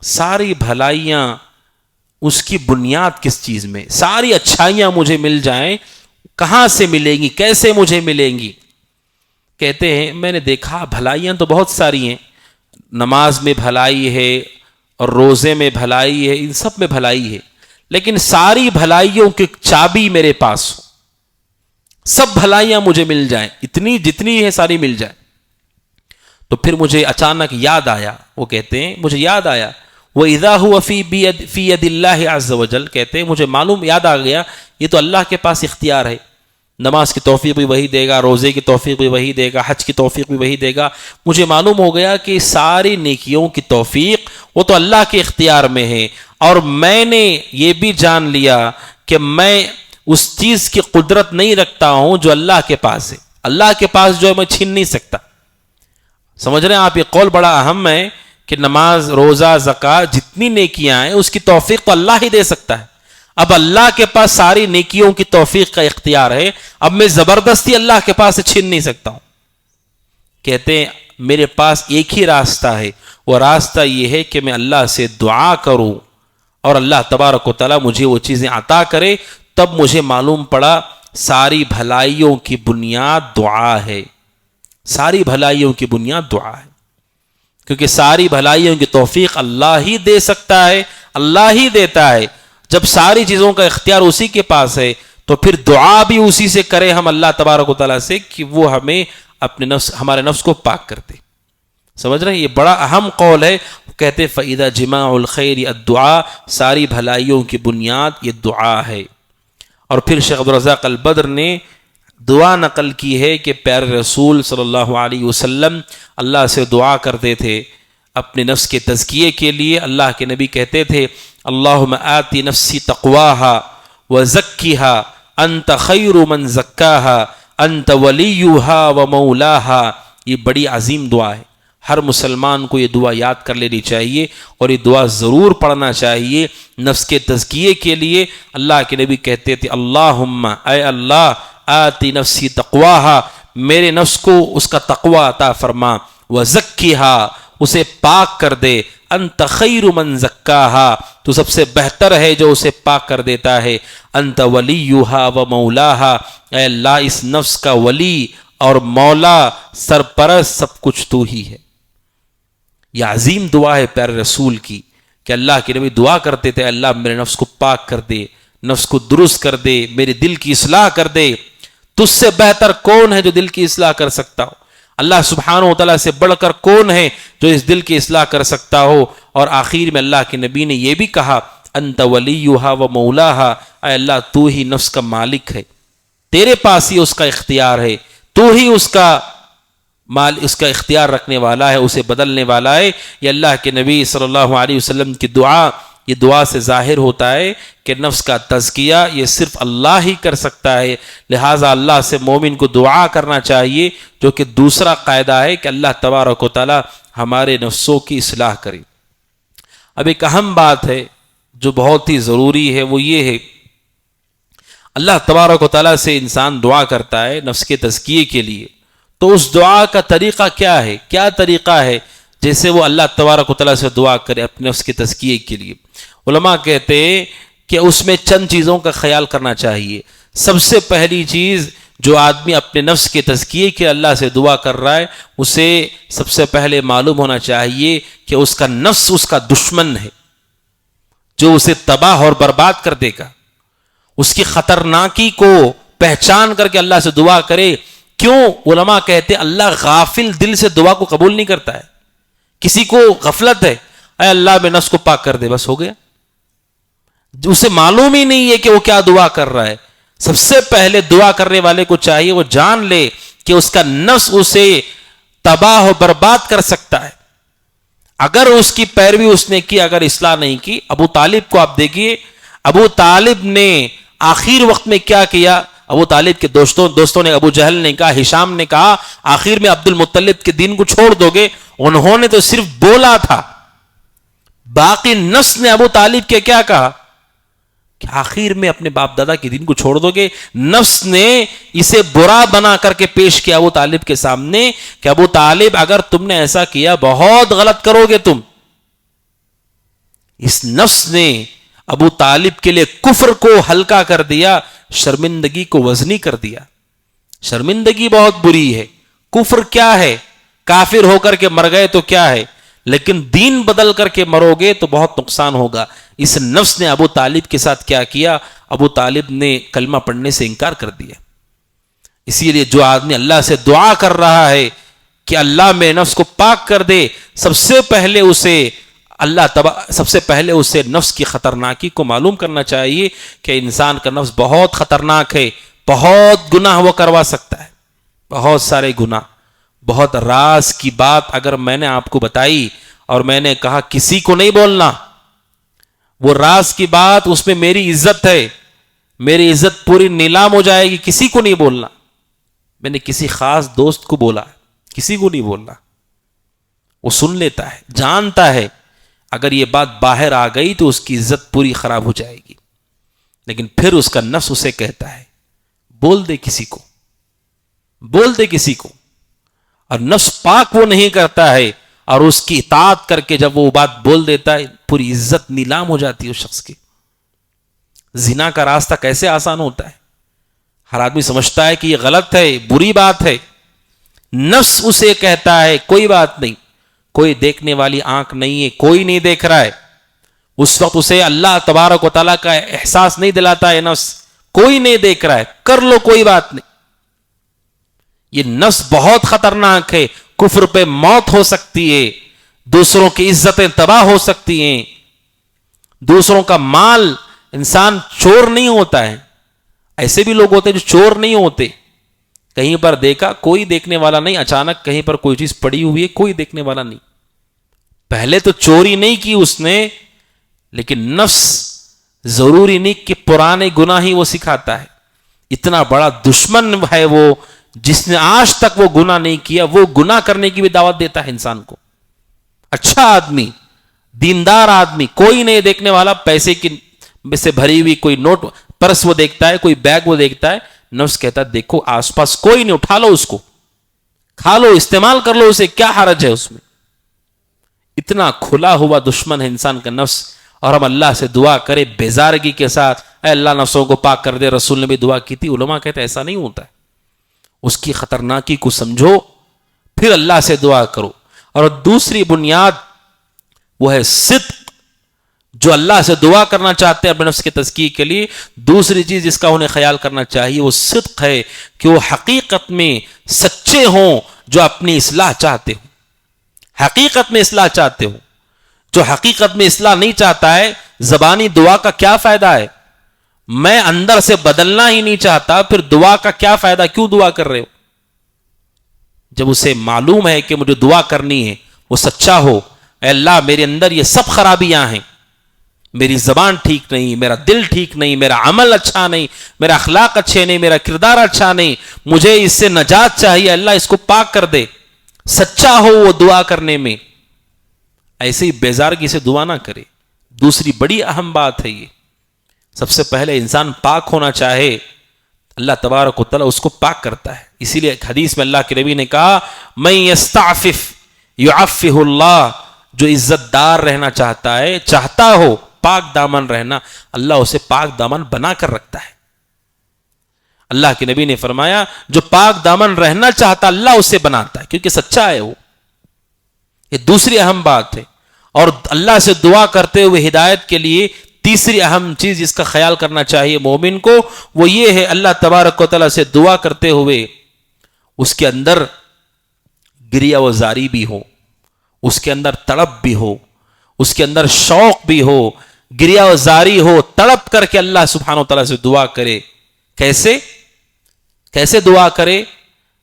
ساری بھلائیاں اس کی بنیاد کس چیز میں، ساری اچھائیاں مجھے مل جائیں کہاں سے ملیں گی، کیسے مجھے ملیں گی؟ کہتے ہیں میں نے دیکھا بھلائیاں تو بہت ساری ہیں، نماز میں بھلائی ہے اور روزے میں بھلائی ہے، ان سب میں بھلائی ہے، لیکن ساری بھلائیوں کی چابی میرے پاس ہو، سب بھلائیاں مجھے مل جائیں، اتنی جتنی ہے ساری مل جائیں۔ تو پھر مجھے اچانک یاد آیا، وہ کہتے ہیں مجھے یاد آیا وَإِذَا هُوَ فِي يَدِ اللَّهِ عَزَّ وَجَلَّ، کہتے ہیں مجھے معلوم یاد آ گیا یہ تو اللہ کے پاس اختیار ہے، نماز کی توفیق بھی وہی دے گا، روزے کی توفیق بھی وہی دے گا، حج کی توفیق بھی وہی دے گا۔ مجھے معلوم ہو گیا کہ ساری نیکیوں کی توفیق وہ تو اللہ کے اختیار میں ہے، اور میں نے یہ بھی جان لیا کہ میں اس چیز کی قدرت نہیں رکھتا ہوں جو اللہ کے پاس ہے، اللہ کے پاس جو ہے میں چھین نہیں سکتا۔ سمجھ رہے ہیں آپ؟ یہ قول بڑا اہم ہے کہ نماز، روزہ، زکوٰۃ جتنی نیکیاں ہیں اس کی توفیق تو اللہ ہی دے سکتا ہے۔ اب اللہ کے پاس ساری نیکیوں کی توفیق کا اختیار ہے، اب میں زبردستی اللہ کے پاس سے چھین نہیں سکتا ہوں۔ کہتے ہیں میرے پاس ایک ہی راستہ ہے، وہ راستہ یہ ہے کہ میں اللہ سے دعا کروں، اور اللہ تبارک و تعالیٰ مجھے وہ چیزیں عطا کرے، تب مجھے معلوم پڑا ساری بھلائیوں کی بنیاد دعا ہے، ساری بھلائیوں کی بنیاد دعا ہے، کیونکہ ساری بھلائیوں کی توفیق اللہ ہی دے سکتا ہے، اللہ ہی دیتا ہے۔ جب ساری چیزوں کا اختیار اسی کے پاس ہے تو پھر دعا بھی اسی سے کرے ہم اللہ تبارک و تعالیٰ سے کہ وہ ہمیں اپنے نفس، ہمارے نفس کو پاک کر دے۔ سمجھ رہے ہیں؟ یہ بڑا اہم قول ہے۔ کہتے فَإِذَا جِمَاعُ الْخَيْرِ الدُّعَا، ساری بھلائیوں کی بنیاد یہ دعا ہے۔ اور پھر شیخ عبدالرزاق البدر نے دعا نقل کی ہے کہ پیارے رسول صلی اللہ علیہ وسلم اللہ سے دعا کرتے تھے اپنے نفس کے تزکیے کے لیے۔ اللہ کے نبی کہتے تھے اللہم آتی نفسی تقواہا وزکیہا انت خیر من زکاہا انت ولیہا ومولاہا۔ یہ بڑی عظیم دعا ہے، ہر مسلمان کو یہ دعا یاد کر لینی چاہیے اور یہ دعا ضرور پڑھنا چاہیے نفس کے تزکیے کے لیے۔ اللہ کے نبی کہتے تھے اللہم، اے اللہ، آتی نفسی تقواہا، میرے نفس کو اس کا تقوی عطا فرما، وزکیہا، اسے پاک کر دے، انت خیر من زکاہا، تو سب سے بہتر ہے جو اسے پاک کر دیتا ہے، انت ولیہا و مولاہا، اے اللہ اس نفس کا ولی اور مولا، سرپرست، سب کچھ تو ہی ہے۔ یہ عظیم دعا ہے پیارے رسول کی کہ اللہ کے نبی دعا کرتے تھے اللہ میرے نفس کو پاک کر دے، نفس کو درست کر دے، میرے دل کی اصلاح کر دے۔ تجھ سے بہتر کون ہے جو دل کی اصلاح کر سکتا ہو؟ اللہ سبحانہ و تعالیٰ سے بڑھ کر کون ہے جو اس دل کی اصلاح کر سکتا ہو؟ اور آخر میں اللہ کے نبی نے یہ بھی کہا انت ولیہا و مولاہا، اے اللہ تو ہی نفس کا مالک ہے، تیرے پاس ہی اس کا اختیار ہے، تو ہی اس کا اس کا اختیار رکھنے والا ہے، اسے بدلنے والا ہے۔ یہ اللہ کے نبی صلی اللہ علیہ وسلم کی دعا، یہ دعا سے ظاہر ہوتا ہے کہ نفس کا تزکیہ یہ صرف اللہ ہی کر سکتا ہے، لہٰذا اللہ سے مومن کو دعا کرنا چاہیے، جو کہ دوسرا قاعدہ ہے کہ اللہ تبارک و تعالی ہمارے نفسوں کی اصلاح کرے۔ اب ایک اہم بات ہے جو بہت ہی ضروری ہے، وہ یہ ہے اللہ تبارک و تعالیٰ سے انسان دعا کرتا ہے نفس کے تزکیے کے لیے، تو اس دعا کا طریقہ کیا ہے؟ کیا طریقہ ہے جیسے وہ اللہ تبارک و تعالیٰ سے دعا کرے اپنے نفس کے تزکیے کے لیے؟ علماء کہتے ہیں کہ اس میں چند چیزوں کا خیال کرنا چاہیے۔ سب سے پہلی چیز، جو آدمی اپنے نفس کے تزکیے کے اللہ سے دعا کر رہا ہے، اسے سب سے پہلے معلوم ہونا چاہیے کہ اس کا نفس اس کا دشمن ہے جو اسے تباہ اور برباد کر دے گا۔ اس کی خطرناکی کو پہچان کر کے اللہ سے دعا کرے۔ کیوں؟ علماء کہتے ہیں اللہ غافل دل سے دعا کو قبول نہیں کرتا ہے۔ کسی کو غفلت ہے، اے اللہ میں نفس کو پاک کر دے، بس ہو گیا، اسے معلوم ہی نہیں ہے کہ وہ کیا دعا کر رہا ہے۔ سب سے پہلے دعا کرنے والے کو چاہیے وہ جان لے کہ اس کا نفس اسے تباہ و برباد کر سکتا ہے اگر اس کی پیروی اس نے کی، اگر اصلاح نہیں کی۔ ابو طالب کو آپ دیکھیے، ابو طالب نے آخر وقت میں کیا کیا؟ ابو طالب کے دوستوں نے، ابو جہل نے کہا، ہشام نے کہا آخر میں عبد المطلب کے دین کو چھوڑ دو گے؟ انہوں نے تو صرف بولا تھا، باقی نفس نے ابو طالب کے کیا کہا کہ آخر میں اپنے باپ دادا کے دین کو چھوڑ دو گے؟ نفس نے اسے برا بنا کر کے پیش کیا ابو طالب کے سامنے کہ ابو طالب اگر تم نے ایسا کیا بہت غلط کرو گے تم۔ اس نفس نے ابو طالب کے لیے کفر کو ہلکا کر دیا، شرمندگی کو وزنی کر دیا۔ شرمندگی بہت بری ہے، کفر کیا ہے؟ کافر ہو کر کے مر گئے تو کیا ہے، لیکن دین بدل کر کے مرو گے تو بہت نقصان ہوگا۔ اس نفس نے ابو طالب کے ساتھ کیا کیا؟ ابو طالب نے کلمہ پڑھنے سے انکار کر دیا۔ اسی لیے جو آدمی اللہ سے دعا کر رہا ہے کہ اللہ میں نفس کو پاک کر دے، سب سے پہلے اسے نفس کی خطرناکی کو معلوم کرنا چاہیے کہ انسان کا نفس بہت خطرناک ہے، بہت گناہ وہ کروا سکتا ہے، بہت سارے گناہ۔ بہت راز کی بات اگر میں نے آپ کو بتائی اور میں نے کہا کسی کو نہیں بولنا، وہ راز کی بات، اس میں میری عزت ہے، میری عزت پوری نیلام ہو جائے گی، کسی کو نہیں بولنا۔ میں نے کسی خاص دوست کو بولا، کسی کو نہیں بولنا، وہ سن لیتا ہے، جانتا ہے اگر یہ بات باہر آ گئی تو اس کی عزت پوری خراب ہو جائے گی، لیکن پھر اس کا نفس اسے کہتا ہے بول دے کسی کو، بول دے کسی کو۔ اور نفس پاک وہ نہیں کرتا ہے، اور اس کی اطاعت کر کے جب وہ بات بول دیتا ہے پوری عزت نیلام ہو جاتی ہے اس شخص کی. زنا کا راستہ کیسے آسان ہوتا ہے؟ ہر آدمی سمجھتا ہے کہ یہ غلط ہے، بری بات ہے. نفس اسے کہتا ہے کوئی بات نہیں، کوئی دیکھنے والی آنکھ نہیں ہے، کوئی نہیں دیکھ رہا ہے. اس وقت اسے اللہ تبارک و تعالیٰ کا احساس نہیں دلاتا ہے نفس، کوئی نہیں دیکھ رہا ہے، کر لو کوئی بات نہیں. یہ نفس بہت خطرناک ہے. کفر پہ موت ہو سکتی ہے، دوسروں کی عزتیں تباہ ہو سکتی ہیں، دوسروں کا مال. انسان چور نہیں ہوتا ہے، ایسے بھی لوگ ہوتے ہیں جو چور نہیں ہوتے. کہیں پر دیکھا کوئی دیکھنے والا نہیں، اچانک کہیں پر کوئی چیز پڑی ہوئی ہے کوئی دیکھنے والا نہیں. پہلے تو چوری نہیں کی اس نے، لیکن نفس ضروری نہیں کہ پرانے گناہ ہی وہ سکھاتا ہے. اتنا بڑا دشمن ہے وہ، جس نے آج تک وہ گناہ نہیں کیا وہ گناہ کرنے کی بھی دعوت دیتا ہے انسان کو. اچھا آدمی، دیندار آدمی، کوئی نہیں دیکھنے والا، پیسے کی سے بھری ہوئی کوئی نوٹ پرس وہ دیکھتا ہے، کوئی بیگ وہ دیکھتا ہے، نفس کہتا ہے دیکھو آس پاس کوئی نہیں، اٹھا لو اس کو، کھا لو، استعمال کر لو اسے، کیا حرج ہے اس میں. اتنا کھلا ہوا دشمن ہے انسان کا نفس. اور ہم اللہ سے دعا کرے بیزارگی کے ساتھ، اے اللہ نفسوں کو پاک کر دے. رسول نے بھی دعا کی تھی. علماء کہتے ہیں ایسا نہیں ہوتا ہے. اس کی خطرناکی کو سمجھو، پھر اللہ سے دعا کرو. اور دوسری بنیاد وہ ہے صدق. جو اللہ سے دعا کرنا چاہتے ہیں اپنے نفس کے تزکیے کے لیے، دوسری چیز جس کا انہیں خیال کرنا چاہیے وہ صدق ہے، کہ وہ حقیقت میں سچے ہوں جو اپنی اصلاح چاہتے ہوں. حقیقت میں اصلاح چاہتے ہوں. جو حقیقت میں اصلاح نہیں چاہتا ہے، زبانی دعا کا کیا فائدہ ہے؟ میں اندر سے بدلنا ہی نہیں چاہتا، پھر دعا کا کیا فائدہ؟ کیوں دعا کر رہے ہو؟ جب اسے معلوم ہے کہ مجھے دعا کرنی ہے، وہ سچا ہو، اے اللہ میرے اندر یہ سب خرابیاں ہیں، میری زبان ٹھیک نہیں، میرا دل ٹھیک نہیں، میرا عمل اچھا نہیں، میرا اخلاق اچھے نہیں، میرا کردار اچھا نہیں، مجھے اس سے نجات چاہیے، اللہ اس کو پاک کر دے. سچا ہو وہ دعا کرنے میں، ایسے ہی بیزارگی سے دعا نہ کرے. دوسری بڑی اہم بات ہے یہ. سب سے پہلے انسان پاک ہونا چاہے، اللہ تبارک و تعالیٰ اس کو پاک کرتا ہے. اسی لیے ایک حدیث میں اللہ کے نبی نے کہا من یستعفف یعفہ اللہ. جو عزت دار رہنا چاہتا ہو پاک دامن رہنا، اللہ اسے پاک دامن بنا کر رکھتا ہے. اللہ کے نبی نے فرمایا جو پاک دامن رہنا چاہتا اللہ اسے بناتا ہے، کیونکہ سچا ہے وہ. یہ دوسری اہم بات ہے. اور اللہ سے دعا کرتے ہوئے ہدایت کے لیے تیسری اہم چیز جس کا خیال کرنا چاہیے مومن کو، وہ یہ ہے اللہ تبارک و تعالیٰ سے دعا کرتے ہوئے اس کے اندر گریہ و زاری بھی ہو، اس کے اندر تڑپ بھی ہو، اس کے اندر شوق بھی ہو، گریہ و زاری ہو، تڑپ کر کے اللہ سبحانہ و تعالیٰ سے دعا کرے. کیسے دعا کرے؟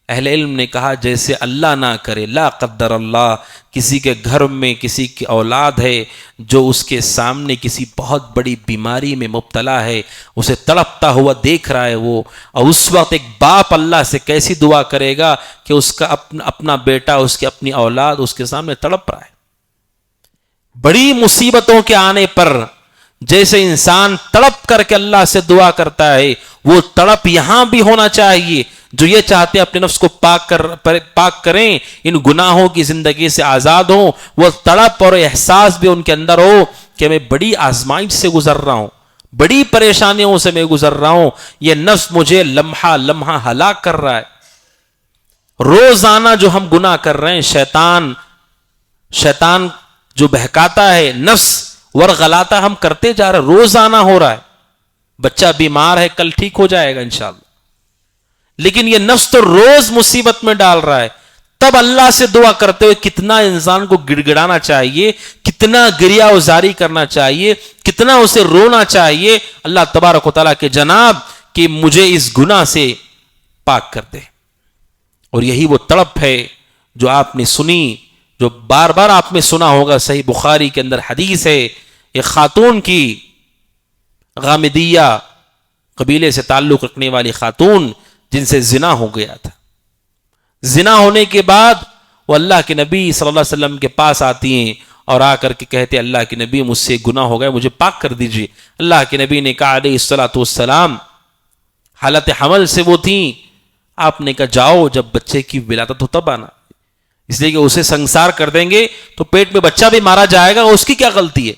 اہل علم نے کہا جیسے اللہ نہ کرے، لا قدر اللہ، کسی کے گھر میں کسی کی اولاد ہے جو اس کے سامنے کسی بہت بڑی بیماری میں مبتلا ہے، اسے تڑپتا ہوا دیکھ رہا ہے وہ، اور اس وقت ایک باپ اللہ سے کیسی دعا کرے گا کہ اس کا اپنا بیٹا، اس کی اپنی اولاد اس کے سامنے تڑپ رہا ہے. بڑی مصیبتوں کے آنے پر جیسے انسان تڑپ کر کے اللہ سے دعا کرتا ہے، وہ تڑپ یہاں بھی ہونا چاہیے. جو یہ چاہتے ہیں اپنے نفس کو پاک کریں، ان گناہوں کی زندگی سے آزاد ہوں، وہ تڑپ اور احساس بھی ان کے اندر ہو کہ میں بڑی آزمائش سے گزر رہا ہوں، بڑی پریشانیوں سے میں گزر رہا ہوں، یہ نفس مجھے لمحہ لمحہ ہلاک کر رہا ہے. روزانہ جو ہم گناہ کر رہے ہیں، شیطان جو بہکاتا ہے، نفس ورغلاتا ہم کرتے جا رہے ہیں، روزانہ ہو رہا ہے. بچہ بیمار ہے، کل ٹھیک ہو جائے گا انشاءاللہ، لیکن یہ نفس تو روز مصیبت میں ڈال رہا ہے. تب اللہ سے دعا کرتے ہوئے کتنا انسان کو گڑ گڑانا چاہیے، کتنا گریہ و زاری کرنا چاہیے، کتنا اسے رونا چاہیے اللہ تبارک و تعالیٰ کے جناب کہ مجھے اس گناہ سے پاک کر دے. اور یہی وہ تڑپ ہے جو آپ نے سنی، جو بار بار آپ نے سنا ہوگا. صحیح بخاری کے اندر حدیث ہے، ایک خاتون کی، غامدیہ قبیلے سے تعلق رکھنے والی خاتون جن سے زنا ہو گیا تھا. زنا ہونے کے بعد وہ اللہ کے نبی صلی اللہ علیہ وسلم کے پاس آتی ہیں اور آ کر کے کہتے ہیں اللہ کے نبی مجھ سے گناہ ہو گیا، مجھے پاک کر دیجیے. اللہ کے نبی نے کہا علیہ الصلوۃ والسلام، حالت حمل سے وہ تھیں، آپ نے کہا جاؤ جب بچے کی ولادت ہو تب آنا. اس لیے کہ اسے سنسار کر دیں گے تو پیٹ میں بچہ بھی مارا جائے گا، اس کی کیا غلطی ہے؟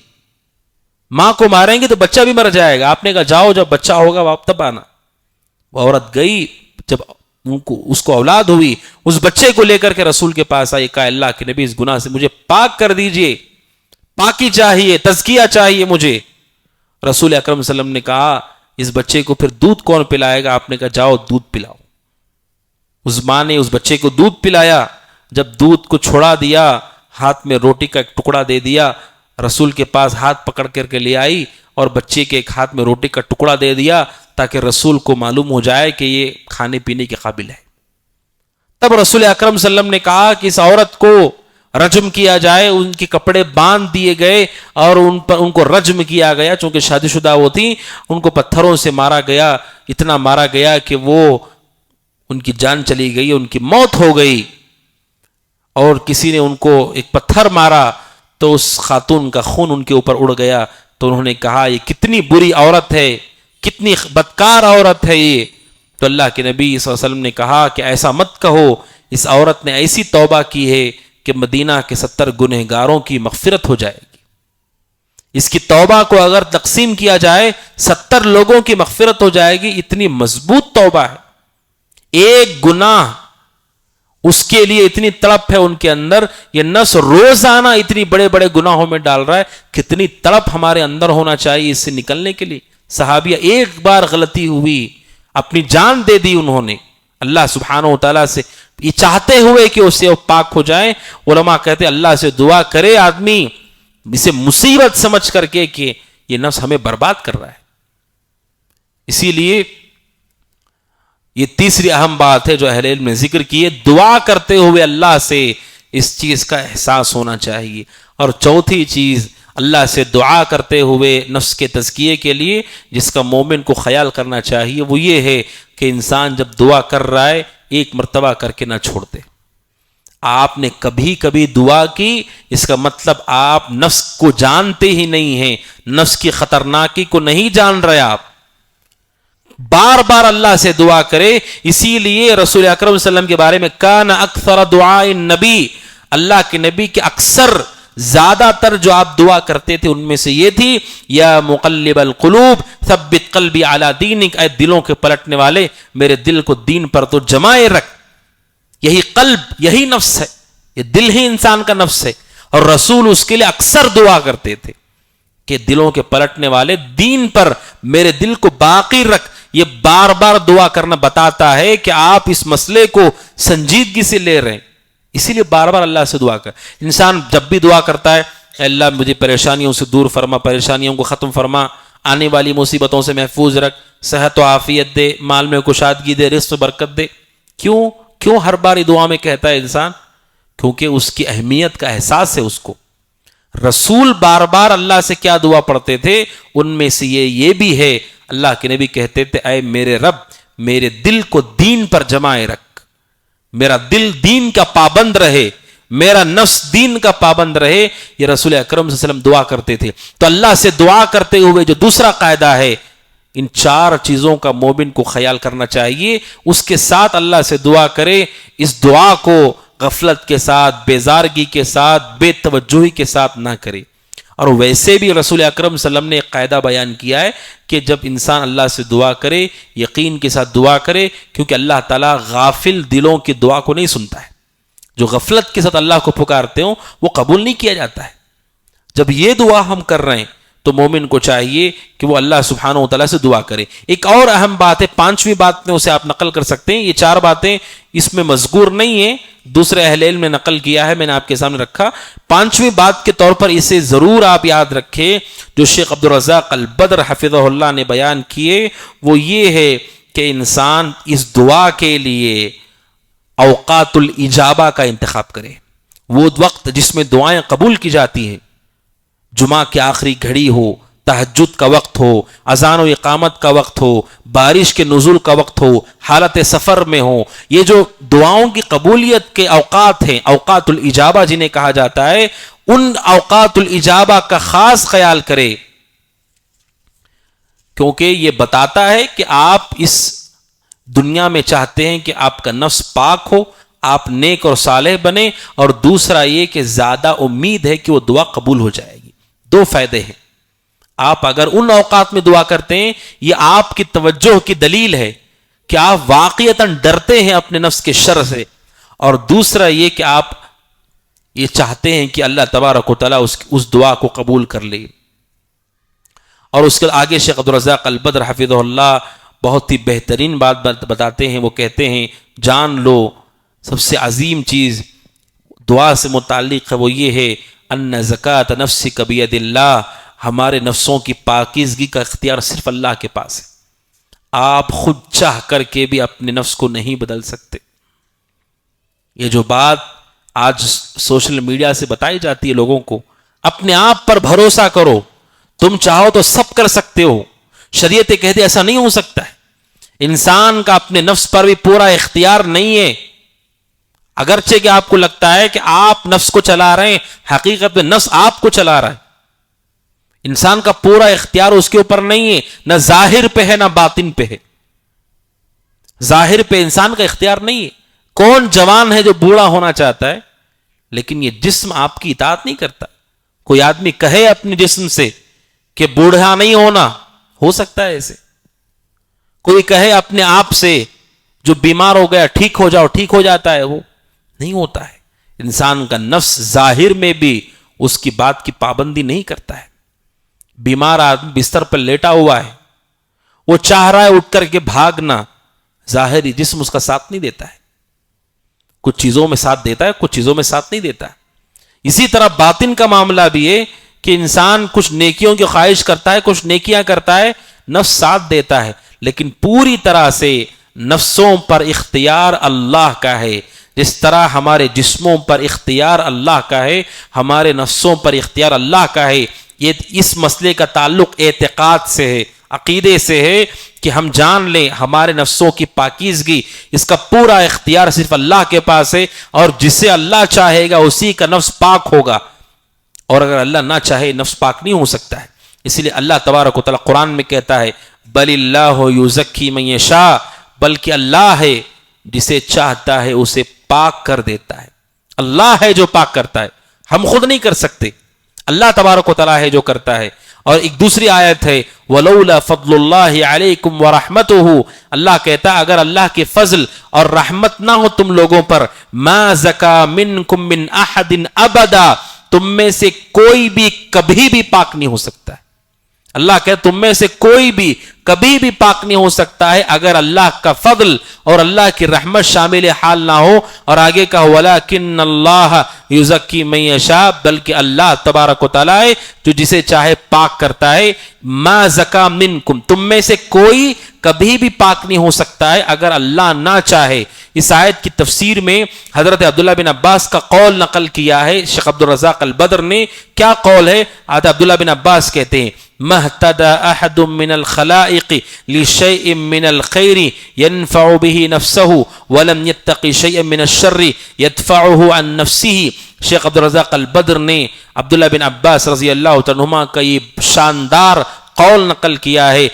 ماں کو ماریں گے تو بچہ بھی مر جائے گا. آپ نے کہا جاؤ جب بچہ ہوگا تب آنا. وہ عورت گئی، جب اس کو اولاد ہوئی، اس بچے کو لے کر کے رسول کے پاس آئی، کہا اللہ کے نبی اس گناہ سے مجھے پاک کر دیجئے، پاکی چاہیے، تزکیہ چاہیے مجھے. رسول اکرم صلی اللہ علیہ وسلم نے کہا اس بچے کو پھر دودھ کون پلائے گا؟ آپ نے کہا جاؤ دودھ پلاؤ. اس ماں نے اس بچے کو دودھ پلایا. جب دودھ کو چھوڑا دیا، ہاتھ میں روٹی کا ایک ٹکڑا دے دیا، رسول کے پاس ہاتھ پکڑ کر کے لے آئی اور بچے کے ایک ہاتھ میں روٹی کا ٹکڑا دے دیا تاکہ رسول کو معلوم ہو جائے کہ یہ کھانے پینے کے قابل ہے. تب رسول اکرم صلی اللہ علیہ وسلم نے کہا کہ اس عورت کو رجم کیا جائے. ان کے کپڑے باندھ دیے گئے اور ان کو رجم کیا گیا. چونکہ شادی شدہ وہ تھی، ان کو پتھروں سے مارا گیا، اتنا مارا گیا کہ وہ ان کی جان چلی گئی، ان کی موت ہو گئی. اور کسی نے ان کو ایک پتھر مارا تو اس خاتون کا خون ان کے اوپر اڑ گیا. تو انہوں نے کہا یہ کتنی بری عورت ہے، کتنی بدکار عورت ہے یہ. تو اللہ کے نبی صلی اللہ علیہ وسلم نے کہا کہ ایسا مت کہو، اس عورت نے ایسی توبہ کی ہے کہ مدینہ کے 70 گنہگاروں کی مغفرت ہو جائے گی. اس کی توبہ کو اگر تقسیم کیا جائے 70 لوگوں کی مغفرت ہو جائے گی. اتنی مضبوط توبہ ہے. ایک گناہ اس کے لیے اتنی تڑپ ہے ان کے اندر. یہ نفس روزانہ اتنی بڑے بڑے گناہوں میں ڈال رہا ہے. کتنی تڑپ ہمارے اندر ہونا چاہیے اس سے نکلنے کے لیے. صحابیہ ایک بار غلطی ہوئی، اپنی جان دے دی انہوں نے اللہ سبحانہ و تعالیٰ سے، یہ چاہتے ہوئے کہ اس سے وہ پاک ہو جائیں. علماء کہتے اللہ سے دعا کرے آدمی اسے مصیبت سمجھ کر کے کہ یہ نفس ہمیں برباد کر رہا ہے. اسی لیے یہ تیسری اہم بات ہے جو اہل علم نے ذکر کی ہے، دعا کرتے ہوئے اللہ سے اس چیز کا احساس ہونا چاہیے. اور چوتھی چیز اللہ سے دعا کرتے ہوئے نفس کے تزکیے کے لیے جس کا مومن کو خیال کرنا چاہیے وہ یہ ہے کہ انسان جب دعا کر رہا ہے ایک مرتبہ کر کے نہ چھوڑ دے. آپ نے کبھی کبھی دعا کی، اس کا مطلب آپ نفس کو جانتے ہی نہیں ہیں، نفس کی خطرناکی کو نہیں جان رہے. آپ بار بار اللہ سے دعا کرے. اسی لیے رسول اکرم صلی اللہ علیہ وسلم کے بارے میں کان اکثر دعاء النبی، اللہ کے نبی کے اکثر زیادہ تر جو آپ دعا کرتے تھے ان میں سے یہ تھی یا مقلب القلوب ثبت قلبی علی دینک، اے دلوں کے پلٹنے والے میرے دل کو دین پر تو جمائے رکھ. یہی قلب، یہی نفس ہے، یہ دل ہی انسان کا نفس ہے. اور رسول اس کے لیے اکثر دعا کرتے تھے کہ دلوں کے پلٹنے والے دین پر میرے دل کو باقی رکھ. یہ بار بار دعا کرنا بتاتا ہے کہ آپ اس مسئلے کو سنجیدگی سے لے رہے ہیں. اسی لیے بار بار اللہ سے دعا کر. انسان جب بھی دعا کرتا ہے اے اللہ مجھے پریشانیوں سے دور فرما، پریشانیوں کو ختم فرما، آنے والی مصیبتوں سے محفوظ رکھ، صحت و عافیت دے، مال میں کشادگی دے، رزق و برکت دے. کیوں ہر بار دعا میں کہتا ہے انسان؟ کیونکہ اس کی اہمیت کا احساس ہے اس کو. رسول بار بار اللہ سے کیا دعا پڑھتے تھے؟ ان میں سے یہ بھی ہے. اللہ کے نبی کہتے تھے اے میرے رب میرے دل کو دین پر جمائے رکھ، میرا دل دین کا پابند رہے، میرا نفس دین کا پابند رہے. یہ رسول اکرم صلی اللہ علیہ وسلم دعا کرتے تھے. تو اللہ سے دعا کرتے ہوئے جو دوسرا قاعدہ ہے، ان 4 چیزوں کا مومن کو خیال کرنا چاہیے. اس کے ساتھ اللہ سے دعا کرے. اس دعا کو غفلت کے ساتھ، بیزارگی کے ساتھ، بے توجہی کے ساتھ نہ کرے. اور ویسے بھی رسول اکرم صلی اللہ علیہ وسلم نے ایک قاعدہ بیان کیا ہے کہ جب انسان اللہ سے دعا کرے یقین کے ساتھ دعا کرے، کیونکہ اللہ تعالیٰ غافل دلوں کی دعا کو نہیں سنتا ہے. جو غفلت کے ساتھ اللہ کو پکارتے ہوں وہ قبول نہیں کیا جاتا ہے. جب یہ دعا ہم کر رہے ہیں تو مومن کو چاہیے کہ وہ اللہ سبحانہ و تعالیٰ سے دعا کرے. ایک اور اہم بات ہے، 5ویں بات میں اسے آپ نقل کر سکتے ہیں. یہ 4 باتیں اس میں مذکور نہیں ہیں، دوسرے اہل علم نے نقل کیا ہے، میں نے آپ کے سامنے رکھا. 5ویں بات کے طور پر اسے ضرور آپ یاد رکھیں جو شیخ عبدالرزاق البدر حفظہ اللہ نے بیان کیے، وہ یہ ہے کہ انسان اس دعا کے لیے اوقات الاجابہ کا انتخاب کرے. وہ وقت جس میں دعائیں قبول کی جاتی ہیں، جمعہ کی آخری گھڑی ہو، تہجد کا وقت ہو، اذان و اقامت کا وقت ہو، بارش کے نزول کا وقت ہو، حالت سفر میں ہو. یہ جو دعاؤں کی قبولیت کے اوقات ہیں، اوقات الاجابہ جنہیں کہا جاتا ہے، ان اوقات الاجابہ کا خاص خیال کرے، کیونکہ یہ بتاتا ہے کہ آپ اس دنیا میں چاہتے ہیں کہ آپ کا نفس پاک ہو، آپ نیک اور صالح بنے، اور دوسرا یہ کہ زیادہ امید ہے کہ وہ دعا قبول ہو جائے گی۔ دو فائدے ہیں۔ آپ اگر ان اوقات میں دعا کرتے ہیں، یہ آپ کی توجہ کی دلیل ہے کہ آپ واقعتاً ڈرتے ہیں اپنے نفس کے شر سے، اور دوسرا یہ کہ آپ یہ چاہتے ہیں کہ اللہ تبارک و تعالیٰ اس دعا کو قبول کر لے۔ اور اس کے آگے شیخ عبدالرزاق البدر حفظہ اللہ بہت ہی بہترین بات بتاتے ہیں۔ وہ کہتے ہیں جان لو سب سے عظیم چیز دعا سے متعلق ہے وہ یہ ہے ان زکات نفسک بید اللہ، ہمارے نفسوں کی پاکیزگی کا اختیار صرف اللہ کے پاس ہے۔ آپ خود چاہ کر کے بھی اپنے نفس کو نہیں بدل سکتے۔ یہ جو بات آج سوشل میڈیا سے بتائی جاتی ہے لوگوں کو، اپنے آپ پر بھروسہ کرو، تم چاہو تو سب کر سکتے ہو، شریعت کہتے ایسا نہیں ہو سکتا ہے۔ انسان کا اپنے نفس پر بھی پورا اختیار نہیں ہے، اگرچہ کہ آپ کو لگتا ہے کہ آپ نفس کو چلا رہے ہیں، حقیقت میں نفس آپ کو چلا رہا ہے۔ انسان کا پورا اختیار اس کے اوپر نہیں ہے، نہ ظاہر پہ ہے نہ باطن پہ ہے۔ ظاہر پہ انسان کا اختیار نہیں ہے۔ کون جوان ہے جو بوڑھا ہونا چاہتا ہے، لیکن یہ جسم آپ کی اطاعت نہیں کرتا۔ کوئی آدمی کہے اپنے جسم سے کہ بوڑھا نہیں ہونا، ہو سکتا ہے ایسے؟ کوئی کہے اپنے آپ سے جو بیمار ہو گیا ٹھیک ہو جاؤ، ٹھیک ہو جاتا ہے؟ وہ نہیں ہوتا ہے۔ انسان کا نفس ظاہر میں بھی اس کی بات کی پابندی نہیں کرتا ہے۔ بیمار آدمی بستر پر لیٹا ہوا ہے، وہ چاہ رہا ہے اٹھ کر کے بھاگنا، ظاہری جسم اس کا ساتھ نہیں دیتا ہے۔ کچھ چیزوں میں ساتھ دیتا ہے، کچھ چیزوں میں ساتھ نہیں دیتا ہے۔ اسی طرح باطن کا معاملہ بھی ہے کہ انسان کچھ نیکیوں کی خواہش کرتا ہے، کچھ نیکیاں کرتا ہے، نفس ساتھ دیتا ہے، لیکن پوری طرح سے نفسوں پر اختیار اللہ کا ہے۔ جس طرح ہمارے جسموں پر اختیار اللہ کا ہے، ہمارے نفسوں پر اختیار اللہ کا ہے۔ یہ اس مسئلے کا تعلق اعتقاد سے ہے، عقیدے سے ہے کہ ہم جان لیں ہمارے نفسوں کی پاکیزگی، اس کا پورا اختیار صرف اللہ کے پاس ہے، اور جسے اللہ چاہے گا اسی کا نفس پاک ہوگا، اور اگر اللہ نہ چاہے نفس پاک نہیں ہو سکتا ہے۔ اسی لیے اللہ تبارک و تعالیٰ قرآن میں کہتا ہے بل اللہ یزکی من یشاء، بلکہ اللہ ہے جسے چاہتا ہے اسے پاک کر دیتا ہے۔ اللہ ہے جو پاک کرتا ہے، ہم خود نہیں کر سکتے، اللہ تبارک و تعالیٰ ہے جو کرتا ہے۔ اور ایک دوسری آیت ہے وَلَوْلَا فَضْلُ اللَّهِ عَلَيْكُمْ وَرَحْمَتُهُ، اللہ کہتا ہے اگر اللہ کے فضل اور رحمت نہ ہو تم لوگوں پر، مَا زَكَى مِنْكُمْ مِنْ أَحَدٍ أَبَدًا، تم میں سے کوئی بھی کبھی بھی پاک نہیں ہو سکتا ہے۔ اللہ کہتا تم میں سے کوئی بھی کبھی بھی پاک نہیں ہو سکتا ہے اگر اللہ کا فضل اور اللہ کی رحمت شامل حال نہ ہو۔ اور آگے کہا وَلَكِنَّ اللَّهَ يُزَكِّي مَن يَشَاءُ، بلکہ اللہ تبارک و تعالیٰ ہے جو جسے چاہے پاک کرتا ہے۔ مَا زَكَى مِنْكُمْ، تم میں سے کوئی کبھی بھی پاک نہیں ہو سکتا ہے اگر اللہ نہ چاہے۔ اس آیت کی تفسیر میں حضرت عبداللہ بن عباس کا قول نقل کیا ہے شیخ عبدالرزاق البدر نے۔ کیا قول ہے؟ عبداللہ بن عباس کہتے ہیں مَهْتَدَى أَحَدٌ مِّنَ الْخَلَائِقِ لِشَيْءٍ مِّنَ الْخَيْرِ يَنْفَعُ بِهِ نَفْسَهُ وَلَمْ يَتَّقِ شَيْئًا مِّنَ الشَّرِّ يَدْفَعُهُ عَن نَفْسِهِ۔ شیخ عبدالرزاق البدر نے عبداللہ بن عباس رضی اللہ عنہما کا یہ شاندار قول نقل کیا ہے۔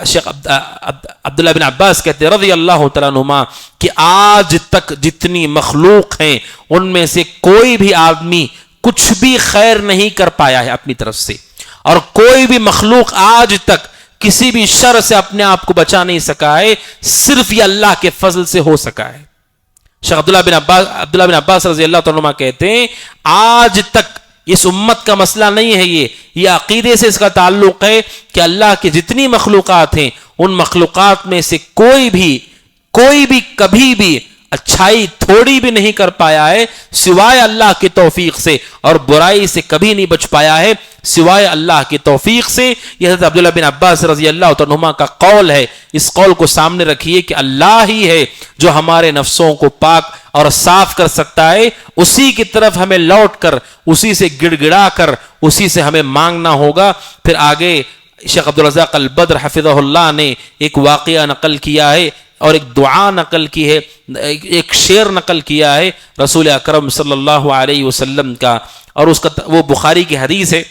شیخ عبداللہ بن عباس کہتے ہیں رضی اللہ تعالیٰ عنہما کہ آج تک جتنی مخلوق ہیں ان میں سے کوئی بھی آدمی کچھ بھی خیر نہیں کر پایا ہے اپنی طرف سے، اور کوئی بھی مخلوق آج تک کسی بھی شر سے اپنے آپ کو بچا نہیں سکا ہے، صرف یہ اللہ کے فضل سے ہو سکا ہے۔ شیخ عبداللہ بن عباس رضی اللہ عنہما کہتے ہیں آج تک اس امت کا مسئلہ نہیں ہے، یہ عقیدے سے اس کا تعلق ہے کہ اللہ کی جتنی مخلوقات ہیں ان مخلوقات میں سے کوئی بھی کبھی بھی اچھائی تھوڑی بھی نہیں کر پایا ہے سوائے اللہ کی توفیق سے، اور برائی سے کبھی نہیں بچ پایا ہے سوائے اللہ کی توفیق سے۔ یہ حضرت عبداللہ بن عباس رضی اللہ عنہما کا قول ہے۔ اس قول کو سامنے رکھیے کہ اللہ ہی ہے جو ہمارے نفسوں کو پاک اور صاف کر سکتا ہے، اسی کی طرف ہمیں لوٹ کر، اسی سے گڑ گڑا کر، اسی سے ہمیں مانگنا ہوگا۔ پھر آگے شیخ عبدالرزاق البدر حفظہ اللہ نے ایک واقعہ نقل کیا ہے اور ایک دعا نقل کی ہے، ایک شعر نقل کیا ہے رسول اکرم صلی اللہ علیہ وسلم کا، اور اس کا وہ بخاری کی حدیث ہے۔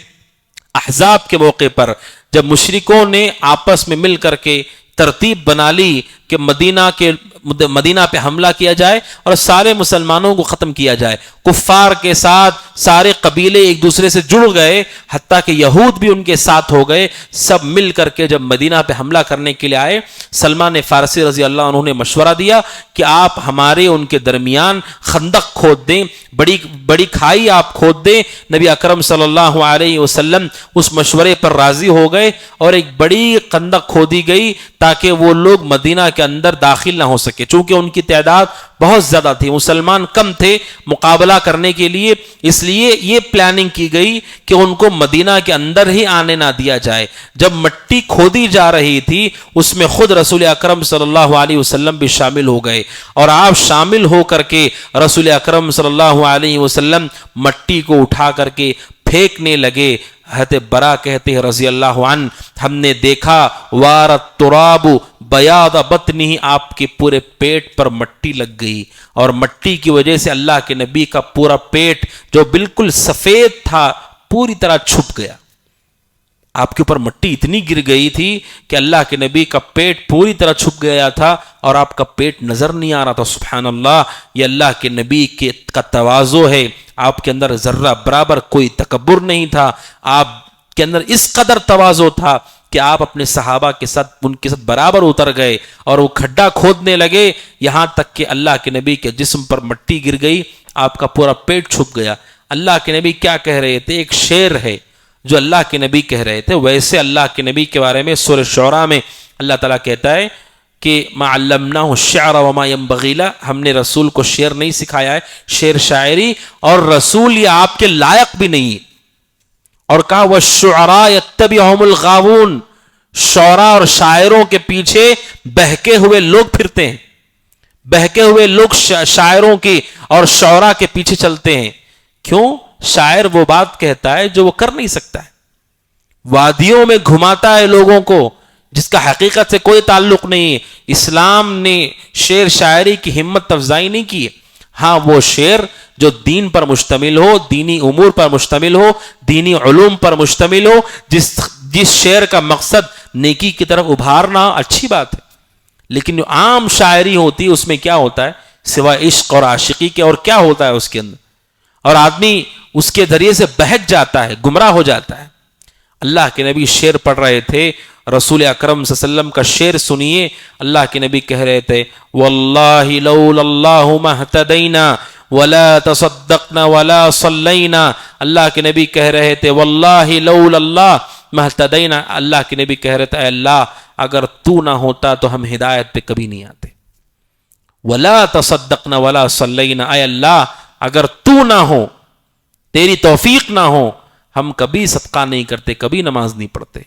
احزاب کے موقع پر جب مشرکوں نے آپس میں مل کر کے ترتیب بنا لی کہ مدینہ پہ حملہ کیا جائے اور سارے مسلمانوں کو ختم کیا جائے. کفار کے ساتھ سارے قبیلے ایک دوسرے سے جڑ گئے، حتیٰ کہ یہود بھی ان کے ساتھ ہو گئے. سب مل کر کے جب مدینہ پہ حملہ کرنے کے لیے آئے، سلمان فارسی رضی اللہ عنہ نے مشورہ دیا کہ آپ ہمارے ان کے درمیان خندق کھود دیں، بڑی کھائی آپ کھود دیں. نبی اکرم صلی اللہ علیہ وسلم اس مشورے پر راضی ہو گئے اور ایک بڑی خندق کھودی گئی تاکہ وہ لوگ مدینہ کے اندر داخل نہ ہو سکے. چونکہ ان کی تعداد بہت زیادہ تھی، مسلمان کم تھے مقابلہ کرنے کے لیے، اس لیے یہ پلاننگ کی گئی کہ ان کو مدینہ کے اندر ہی آنے نہ دیا جائے. جب مٹی کھودی جا رہی تھی اس میں خود رسول اکرم صلی اللہ علیہ وسلم بھی شامل ہو گئے، اور آپ شامل ہو کر کے رسول اکرم صلی اللہ علیہ وسلم مٹی کو اٹھا کر کے پھینکنے لگے. حضرت برا کہتے ہیں رضی اللہ عنہ، ہم نے دیکھا وارت تراب بیاض بطنہ، آپ کے پورے پیٹ پر مٹی لگ گئی، اور مٹی کی وجہ سے اللہ کے نبی کا پورا پیٹ جو بالکل سفید تھا پوری طرح چھپ گیا. آپ کے اوپر مٹی اتنی گر گئی تھی کہ اللہ کے نبی کا پیٹ پوری طرح چھپ گیا تھا اور آپ کا پیٹ نظر نہیں آ رہا تھا. سبحان اللہ، یہ اللہ کے نبی کا تواضع ہے. آپ کے اندر ذرہ برابر کوئی تکبر نہیں تھا، آپ کے اندر اس قدر تواضع تھا کہ آپ اپنے صحابہ کے ساتھ ان کے ساتھ برابر اتر گئے اور وہ کھڈا کھودنے لگے، یہاں تک کہ اللہ کے نبی کے جسم پر مٹی گر گئی، آپ کا پورا پیٹ چھپ گیا. اللہ کے نبی کیا کہہ رہے تھے؟ ایک شعر ہے جو اللہ کے نبی کہہ رہے تھے. ویسے اللہ کے نبی کے بارے میں سورہ شعراء میں اللہ تعالیٰ کہتا ہے کہ ما علمناہ الشعر وما ينبغی لہ، ہم نے رسول کو شعر نہیں سکھایا ہے، شعر شاعری، اور رسول یہ آپ کے لائق بھی نہیں. اور کہا والشعراء یتبعہم الغاوون، شعراء اور شاعروں کے پیچھے بہکے ہوئے لوگ پھرتے ہیں، بہکے ہوئے لوگ شاعروں کی اور شعراء کے پیچھے چلتے ہیں. کیوں؟ شاعر وہ بات کہتا ہے جو وہ کر نہیں سکتا ہے، وادیوں میں گھماتا ہے لوگوں کو جس کا حقیقت سے کوئی تعلق نہیں ہے. اسلام نے شعر شاعری کی ہمت افزائی نہیں کی. ہاں وہ شعر جو دین پر مشتمل ہو، دینی امور پر مشتمل ہو، دینی علوم پر مشتمل ہو، جس شعر کا مقصد نیکی کی طرف ابھارنا، اچھی بات ہے. لیکن جو عام شاعری ہوتی ہے اس میں کیا ہوتا ہے سوائے عشق اور عاشقی کے، اور کیا ہوتا ہے اس کے اندر، اور آدمی اس کے ذریعے سے بہک جاتا ہے، گمراہ ہو جاتا ہے. اللہ کے نبی شعر پڑھ رہے تھے، رسول اکرم صلی اللہ علیہ وسلم کا شعر سنیے. اللہ کے نبی کہہ رہے تھے واللہ لولا اللہ ما اهتدینا ولا تصدقنا ولا صلینا. اللہ کے نبی کہہ رہے تھے واللہ لولا اللہ ما اهتدینا. اللہ کے نبی کہہ رہے تھے اے اللہ اگر تو نہ ہوتا تو ہم ہدایت پہ کبھی نہیں آتے. ولا تصدقنا ولا صلینا، اے اللہ اگر تو نہ ہو، تیری توفیق نہ ہو، ہم کبھی صدقہ نہیں کرتے، کبھی نماز نہیں پڑھتے.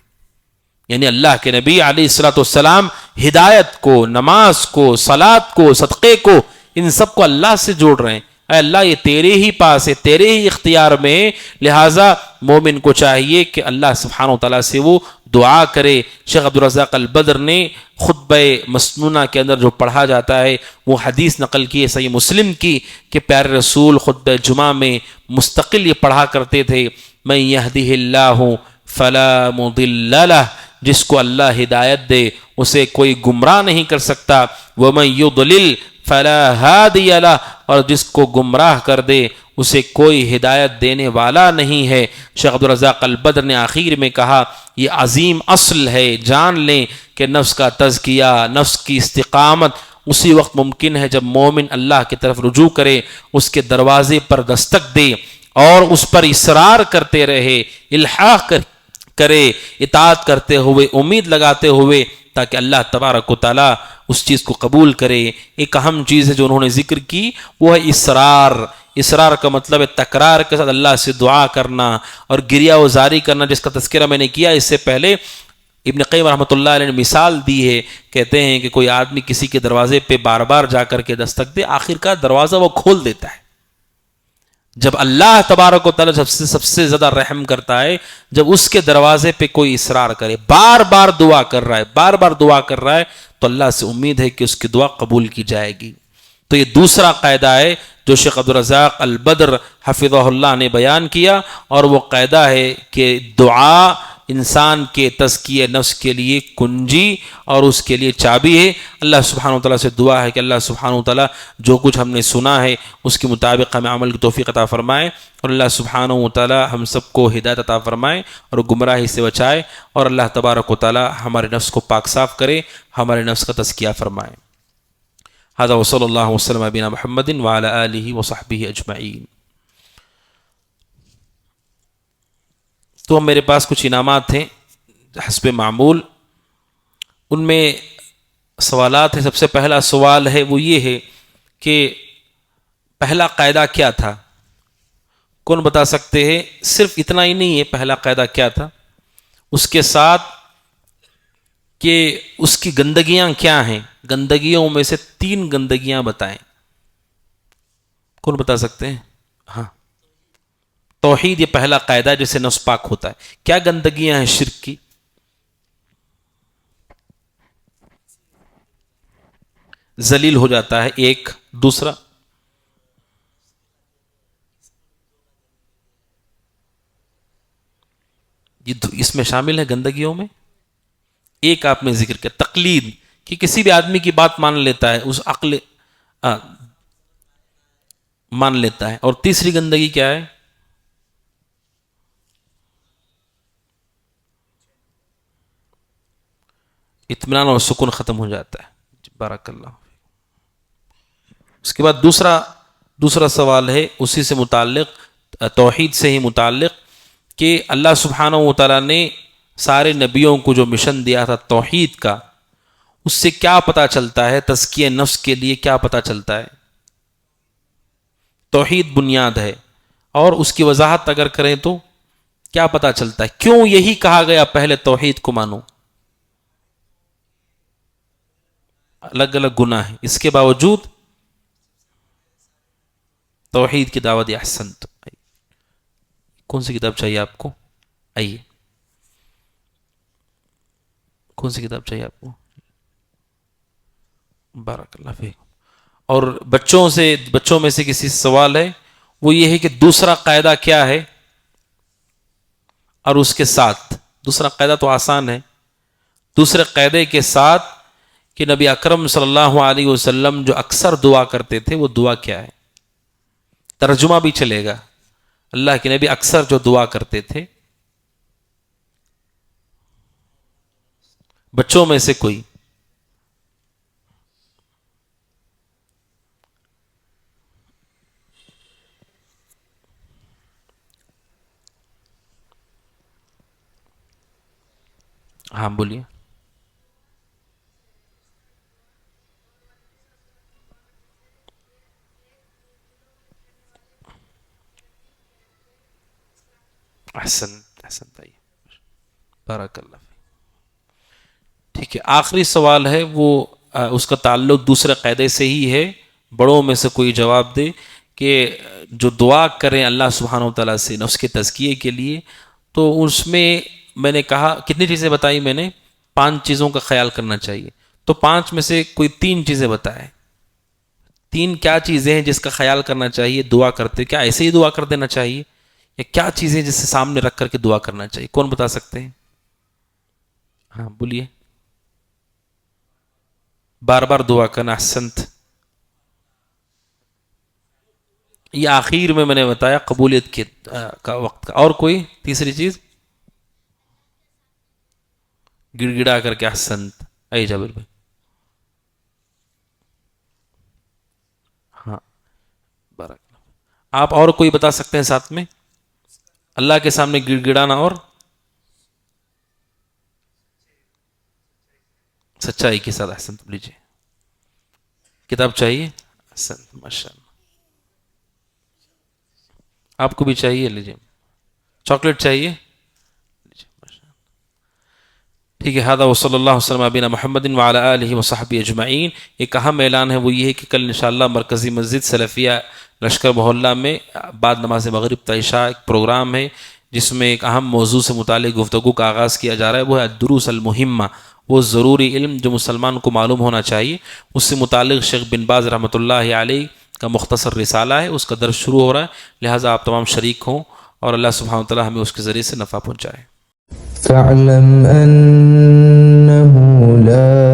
یعنی اللہ کے نبی علیہ الصلوۃ والسلام ہدایت کو، نماز کو، صلاۃ کو، صدقے کو، ان سب کو اللہ سے جوڑ رہے ہیں. اے اللہ یہ تیرے ہی پاس ہے، تیرے ہی اختیار میں ہے، لہٰذا مومن کو چاہیے کہ اللہ سبحانہ و تعالیٰ سے وہ دعا کرے. شیخ عبدالرزاق البدر نے خطبہ مسنونہ کے اندر جو پڑھا جاتا ہے وہ حدیث نقل کی ہے صحیح مسلم کی کہ پیارے رسول خطبہ جمعہ میں مستقل یہ پڑھا کرتے تھے من یہدہ اللہ فلا مضل لہ، جس کو اللہ ہدایت دے اسے کوئی گمراہ نہیں کر سکتا، ومن یضلل فلا ہادی لہ، اور جس کو گمراہ کر دے اسے کوئی ہدایت دینے والا نہیں ہے. شیخ عبدالرزاق البدر نے آخر میں کہا یہ عظیم اصل ہے، جان لیں کہ نفس کا تزکیہ، نفس کی استقامت اسی وقت ممکن ہے جب مومن اللہ کی طرف رجوع کرے، اس کے دروازے پر دستک دے اور اس پر اصرار کرتے رہے، الحاح کرے، اطاعت کرتے ہوئے، امید لگاتے ہوئے، تاکہ اللہ تبارک و تعالیٰ اس چیز کو قبول کرے. ایک اہم چیز ہے جو انہوں نے ذکر کی وہ ہے اصرار. اصرار کا مطلب ہے تکرار کے ساتھ اللہ سے دعا کرنا اور گریہ وزاری کرنا، جس کا تذکرہ میں نے کیا اس سے پہلے. ابن قیم رحمۃ اللہ علیہ نے مثال دی ہے، کہتے ہیں کہ کوئی آدمی کسی کے دروازے پہ بار بار جا کر کے دستک دے، آخر کا دروازہ وہ کھول دیتا ہے. جب اللہ تبارک و تعالیٰ سب سے زیادہ رحم کرتا ہے جب اس کے دروازے پہ کوئی اصرار کرے، بار بار دعا کر رہا ہے، بار بار دعا کر رہا ہے، تو اللہ سے امید ہے کہ اس کی دعا قبول کی جائے گی. تو یہ دوسرا قاعدہ ہے جو شیخ عبدالرزاق البدر حفظہ اللہ نے بیان کیا، اور وہ قاعدہ ہے کہ دعا انسان کے تزکیہ نفس کے لیے کنجی اور اس کے لیے چابی ہے۔ اللہ سبحانہ و تعالیٰ سے دعا ہے کہ اللہ سبحانہ و تعالیٰ جو کچھ ہم نے سنا ہے اس کے مطابق ہمیں عمل کی توفیق عطا فرمائے، اور اللہ سبحانہ و تعالیٰ ہم سب کو ہدایت عطا فرمائے اور گمراہی سے بچائے، اور اللہ تبارک و تعالیٰ ہمارے نفس کو پاک صاف کرے، ہمارے نفس کا تزکیہ فرمائے۔ ھذا وصلی اللہ وسلم علی نبینا محمد وعلی آلہ وصحبہ اجمعین۔ تو میرے پاس کچھ انعامات ہیں حسب معمول، ان میں سوالات ہیں۔ سب سے پہلا سوال ہے وہ یہ ہے کہ پہلا قاعدہ کیا تھا؟ کون بتا سکتے ہیں؟ صرف اتنا ہی نہیں ہے پہلا قاعدہ کیا تھا، اس کے ساتھ کہ اس کی گندگیاں کیا ہیں، گندگیوں میں سے 3 گندگیاں بتائیں۔ کون بتا سکتے ہیں؟ ہاں، توحید یہ پہلا قاعدہ ہے جس سے نفس پاک ہوتا ہے۔ کیا گندگیاں ہیں شرک کی؟ ذلیل ہو جاتا ہے ایک، دوسرا اس میں شامل ہے گندگیوں میں، ایک آپ نے ذکر کیا تقلید، کہ کسی بھی آدمی کی بات مان لیتا ہے، اس عقل مان لیتا ہے، اور تیسری گندگی کیا ہے؟ اطمینان اور سکون ختم ہو جاتا ہے۔ بارک اللہ۔ اس کے بعد دوسرا سوال ہے اسی سے متعلق، توحید سے ہی متعلق، کہ اللہ سبحانہ و تعالیٰ نے سارے نبیوں کو جو مشن دیا تھا توحید کا، اس سے کیا پتہ چلتا ہے؟ تزکیہ نفس کے لیے کیا پتہ چلتا ہے؟ توحید بنیاد ہے، اور اس کی وضاحت اگر کریں تو کیا پتہ چلتا ہے؟ کیوں یہی کہا گیا پہلے توحید کو مانو؟ الگ الگ گناہ ہیں، اس کے باوجود توحید کی دعوت احسنت۔ کون سی کتاب چاہیے آپ کو؟ آئیے، کون سی کتاب چاہیے آپ کو؟ بارک اللہ فیک۔ اور بچوں میں سے کسی سوال ہے؟ وہ یہ ہے کہ دوسرا قاعدہ کیا ہے، اور اس کے ساتھ دوسرا قاعدہ تو آسان ہے، دوسرے قاعدے کے ساتھ کہ نبی اکرم صلی اللہ علیہ وسلم جو اکثر دعا کرتے تھے وہ دعا کیا ہے؟ ترجمہ بھی چلے گا۔ اللہ کے نبی اکثر جو دعا کرتے تھے، بچوں میں سے کوئی؟ ہاں بولیے۔ احسن بھائی، بارک اللہ فیک۔ ٹھیک ہے، آخری سوال ہے وہ اس کا تعلق دوسرے قاعدے سے ہی ہے۔ بڑوں میں سے کوئی جواب دے کہ جو دعا کریں اللہ سبحانہ و تعالیٰ سے نفس کے تزکیے کے لیے، تو اس میں نے کہا کتنی چیزیں بتائی میں نے؟ 5 چیزوں کا خیال کرنا چاہیے، تو 5 میں سے کوئی 3 چیزیں بتائیں۔ 3 کیا چیزیں ہیں جس کا خیال کرنا چاہیے دعا کرتے؟ کیا ایسے ہی دعا کر دینا چاہیے، یا کیا چیزیں جسے سامنے رکھ کر کے دعا کرنا چاہیے؟ کون بتا سکتے ہیں؟ ہاں بولیے۔ بار بار دعا کرنا، احسنت۔ یہ آخر میں نے بتایا قبولیت کا وقت کا۔ اور کوئی تیسری چیز؟ گڑ گڑا کر کے، احسنت۔ اے جابر بھائی، ہاں بارک اللہ۔ آپ اور کوئی بتا سکتے ہیں ساتھ میں؟ اللہ کے سامنے گڑ گڑانا اور سچائی کے ساتھ، احسنت۔ لیجیے، کتاب چاہیے؟ احسنت، ماشاء اللہ۔ آپ کو بھی چاہیے؟ لیجیے۔ چاکلیٹ چاہیے؟ ٹھیک ہے۔ ھذا وصلی اللہ وسلم علی نبینا محمد وعلی آلہ وصحبہ اجمعین۔ ایک اہم اعلان ہے، وہ یہ ہے کہ کل انشاءاللہ مرکزی مسجد سلفیہ لشکر محلہ میں بعد نماز مغرب تا عشاء ایک پروگرام ہے، جس میں ایک اہم موضوع سے متعلق گفتگو کا آغاز کیا جا رہا ہے، وہ ہے الدروس المہمہ، وہ ضروری علم جو مسلمان کو معلوم ہونا چاہیے۔ اس سے متعلق شیخ بن باز رحمۃ اللہ علیہ کا مختصر رسالہ ہے، اس کا درس شروع ہو رہا ہے، لہٰذا آپ تمام شریک ہوں، اور اللہ سبحانہ و تعالی ہمیں اس کے ذریعے سے نفع پہنچائے۔ فاعلم أنه لا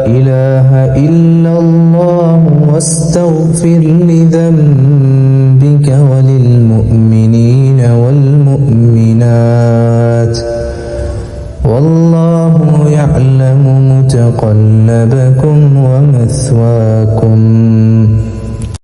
إله إلا الله واستغفر لذنبك وللمؤمنين والمؤمنات والله يعلم متقلبكم ومثواكم